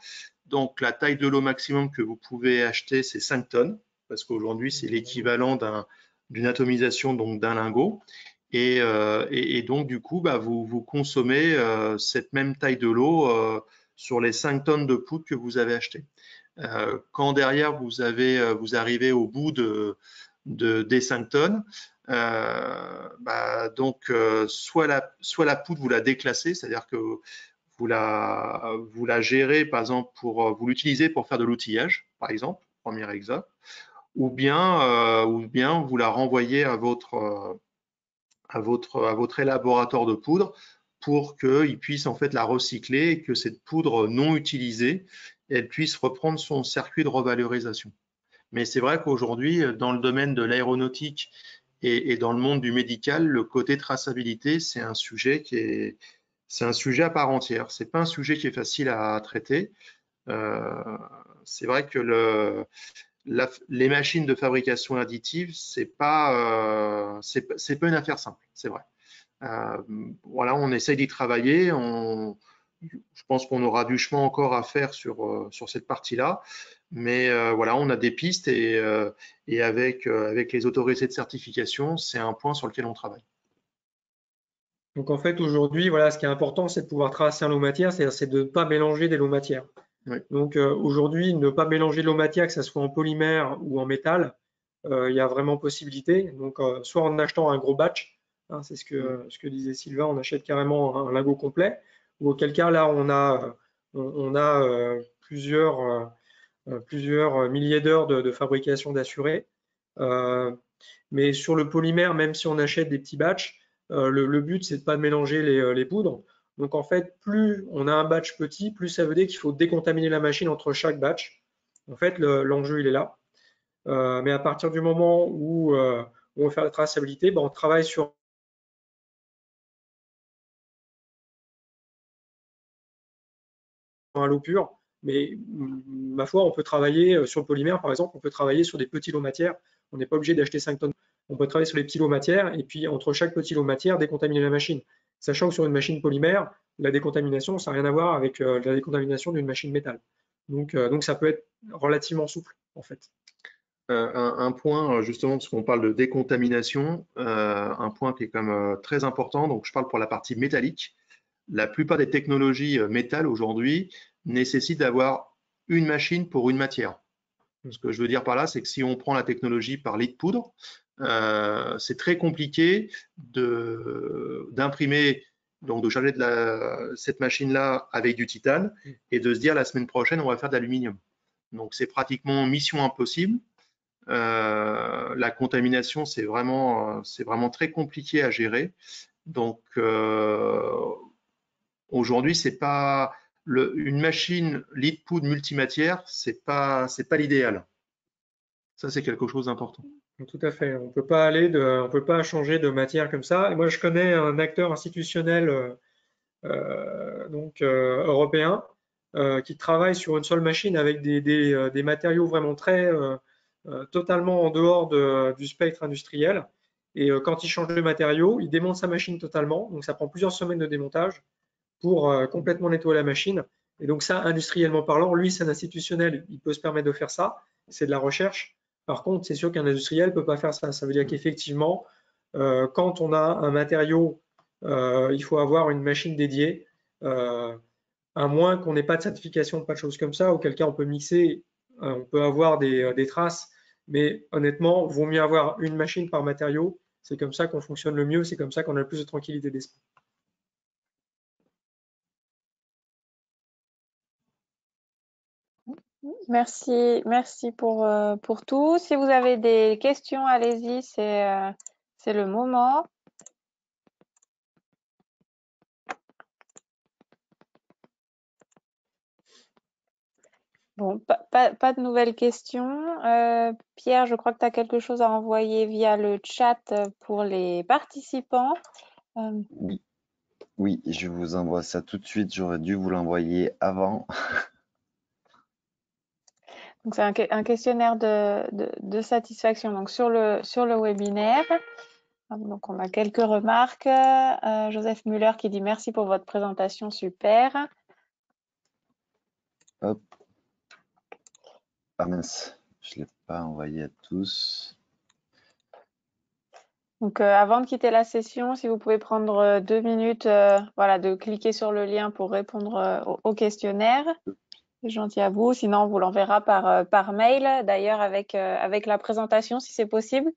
Donc, la taille de lot maximum que vous pouvez acheter, c'est 5 tonnes, parce qu'aujourd'hui, c'est l'équivalent d'une atomisation, donc d'un lingot. Et donc, du coup, vous consommez cette même taille de lot sur les 5 tonnes de poudre que vous avez achetées. Quand derrière, vous arrivez au bout des 5 tonnes, soit la poudre, vous la déclassez, c'est-à-dire que vous la gérez, par exemple, vous l'utilisez pour faire de l'outillage, par exemple, premier exemple, ou bien vous la renvoyez à votre élaborateur de poudre pour qu'il puisse en fait la recycler et que cette poudre non utilisée, elle puisse reprendre son circuit de revalorisation. Mais c'est vrai qu'aujourd'hui, dans le domaine de l'aéronautique et dans le monde du médical, le côté traçabilité, c'est un sujet à part entière. C'est pas un sujet qui est facile à traiter. C'est vrai que les machines de fabrication additive, c'est pas une affaire simple, c'est vrai. Voilà, on essaye d'y travailler. Je pense qu'on aura du chemin encore à faire sur cette partie-là. Mais voilà, on a des pistes et avec les autorités de certification, c'est un point sur lequel on travaille. Donc en fait, aujourd'hui, voilà, ce qui est important, c'est de pouvoir tracer un lot matière, c'est de ne pas mélanger des lots matières. Oui. Donc aujourd'hui, ne pas mélanger l'eau matière, que ce soit en polymère ou en métal, il y a vraiment possibilité. Donc soit en achetant un gros batch, hein, c'est ce que disait Sylvain, on achète carrément un lingot complet, ou auquel cas là on a plusieurs milliers d'heures de fabrication d'assurés. Mais sur le polymère, même si on achète des petits batchs, le but c'est de pas mélanger les poudres. Donc en fait, plus on a un batch petit, plus ça veut dire qu'il faut décontaminer la machine entre chaque batch. En fait, l'enjeu il est là. Mais à partir du moment où on veut faire la traçabilité, on travaille sur un lot pur. Mais ma foi, on peut travailler sur le polymère, par exemple, on peut travailler sur des petits lots matières. On n'est pas obligé d'acheter 5 tonnes. On peut travailler sur les petits lots matières et puis entre chaque petit lot matière, décontaminer la machine. Sachant que sur une machine polymère, la décontamination, ça n'a rien à voir avec la décontamination d'une machine métal. Donc ça peut être relativement souple, en fait. Un point, justement, parce qu'on parle de décontamination, un point qui est quand même très important, donc je parle pour la partie métallique. La plupart des technologies métal aujourd'hui nécessitent d'avoir une machine pour une matière. Ce que je veux dire par là, c'est que si on prend la technologie par lit de poudre, c'est très compliqué d'imprimer, donc de charger cette machine-là avec du titane et de se dire la semaine prochaine, on va faire de l'aluminium. Donc c'est pratiquement mission impossible. La contamination, c'est vraiment très compliqué à gérer. Donc aujourd'hui, c'est pas une machine lit de poudre multimatière, c'est pas l'idéal. Ça, c'est quelque chose d'important. Tout à fait. On peut pas changer de matière comme ça. Et moi, je connais un acteur institutionnel européen qui travaille sur une seule machine avec des matériaux vraiment totalement en dehors du spectre industriel. Et quand il change de matériau, il démonte sa machine totalement. Donc, ça prend plusieurs semaines de démontage pour complètement nettoyer la machine. Et donc ça, industriellement parlant, lui, c'est un institutionnel, il peut se permettre de faire ça. C'est de la recherche. Par contre, c'est sûr qu'un industriel ne peut pas faire ça. Ça veut dire qu'effectivement, quand on a un matériau, il faut avoir une machine dédiée, à moins qu'on n'ait pas de certification, pas de choses comme ça, auquel cas on peut mixer, on peut avoir des traces, mais honnêtement, il vaut mieux avoir une machine par matériau. C'est comme ça qu'on fonctionne le mieux, c'est comme ça qu'on a le plus de tranquillité d'esprit. Merci pour tout. Si vous avez des questions, allez-y, c'est le moment. Bon, pas de nouvelles questions. Pierre, je crois que tu as quelque chose à envoyer via le chat pour les participants. Oui, je vous envoie ça tout de suite. J'aurais dû vous l'envoyer avant. Donc, c'est un questionnaire de satisfaction donc sur le webinaire. Donc, on a quelques remarques. Joseph Muller qui dit merci pour votre présentation, super. Hop. Ah mince, je ne l'ai pas envoyé à tous. Donc, avant de quitter la session, si vous pouvez prendre 2 minutes, voilà, de cliquer sur le lien pour répondre au questionnaire. C'est gentil à vous. Sinon, on vous l'enverra par mail, d'ailleurs, avec la présentation, si c'est possible.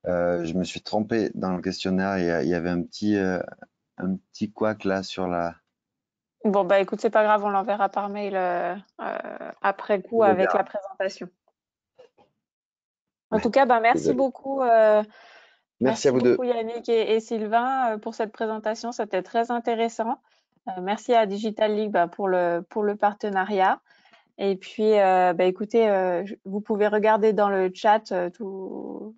Je me suis trompé dans le questionnaire. Il y avait un petit couac là sur la. Bon, bah écoute, c'est pas grave, on l'enverra par mail après coup avec la présentation. En tout cas, bah, merci Désolé. beaucoup. Merci à vous deux. Yannick et Sylvain pour cette présentation, c'était très intéressant. Merci à Digital League pour le partenariat. Et puis, bah, écoutez, vous pouvez regarder dans le chat tous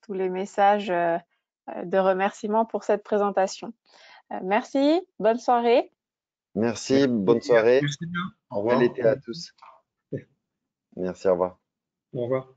les messages de remerciements pour cette présentation. Merci, bonne soirée. Merci, bonne soirée. Merci bien. Au revoir. Bel été à tous. Merci, au revoir. Au revoir.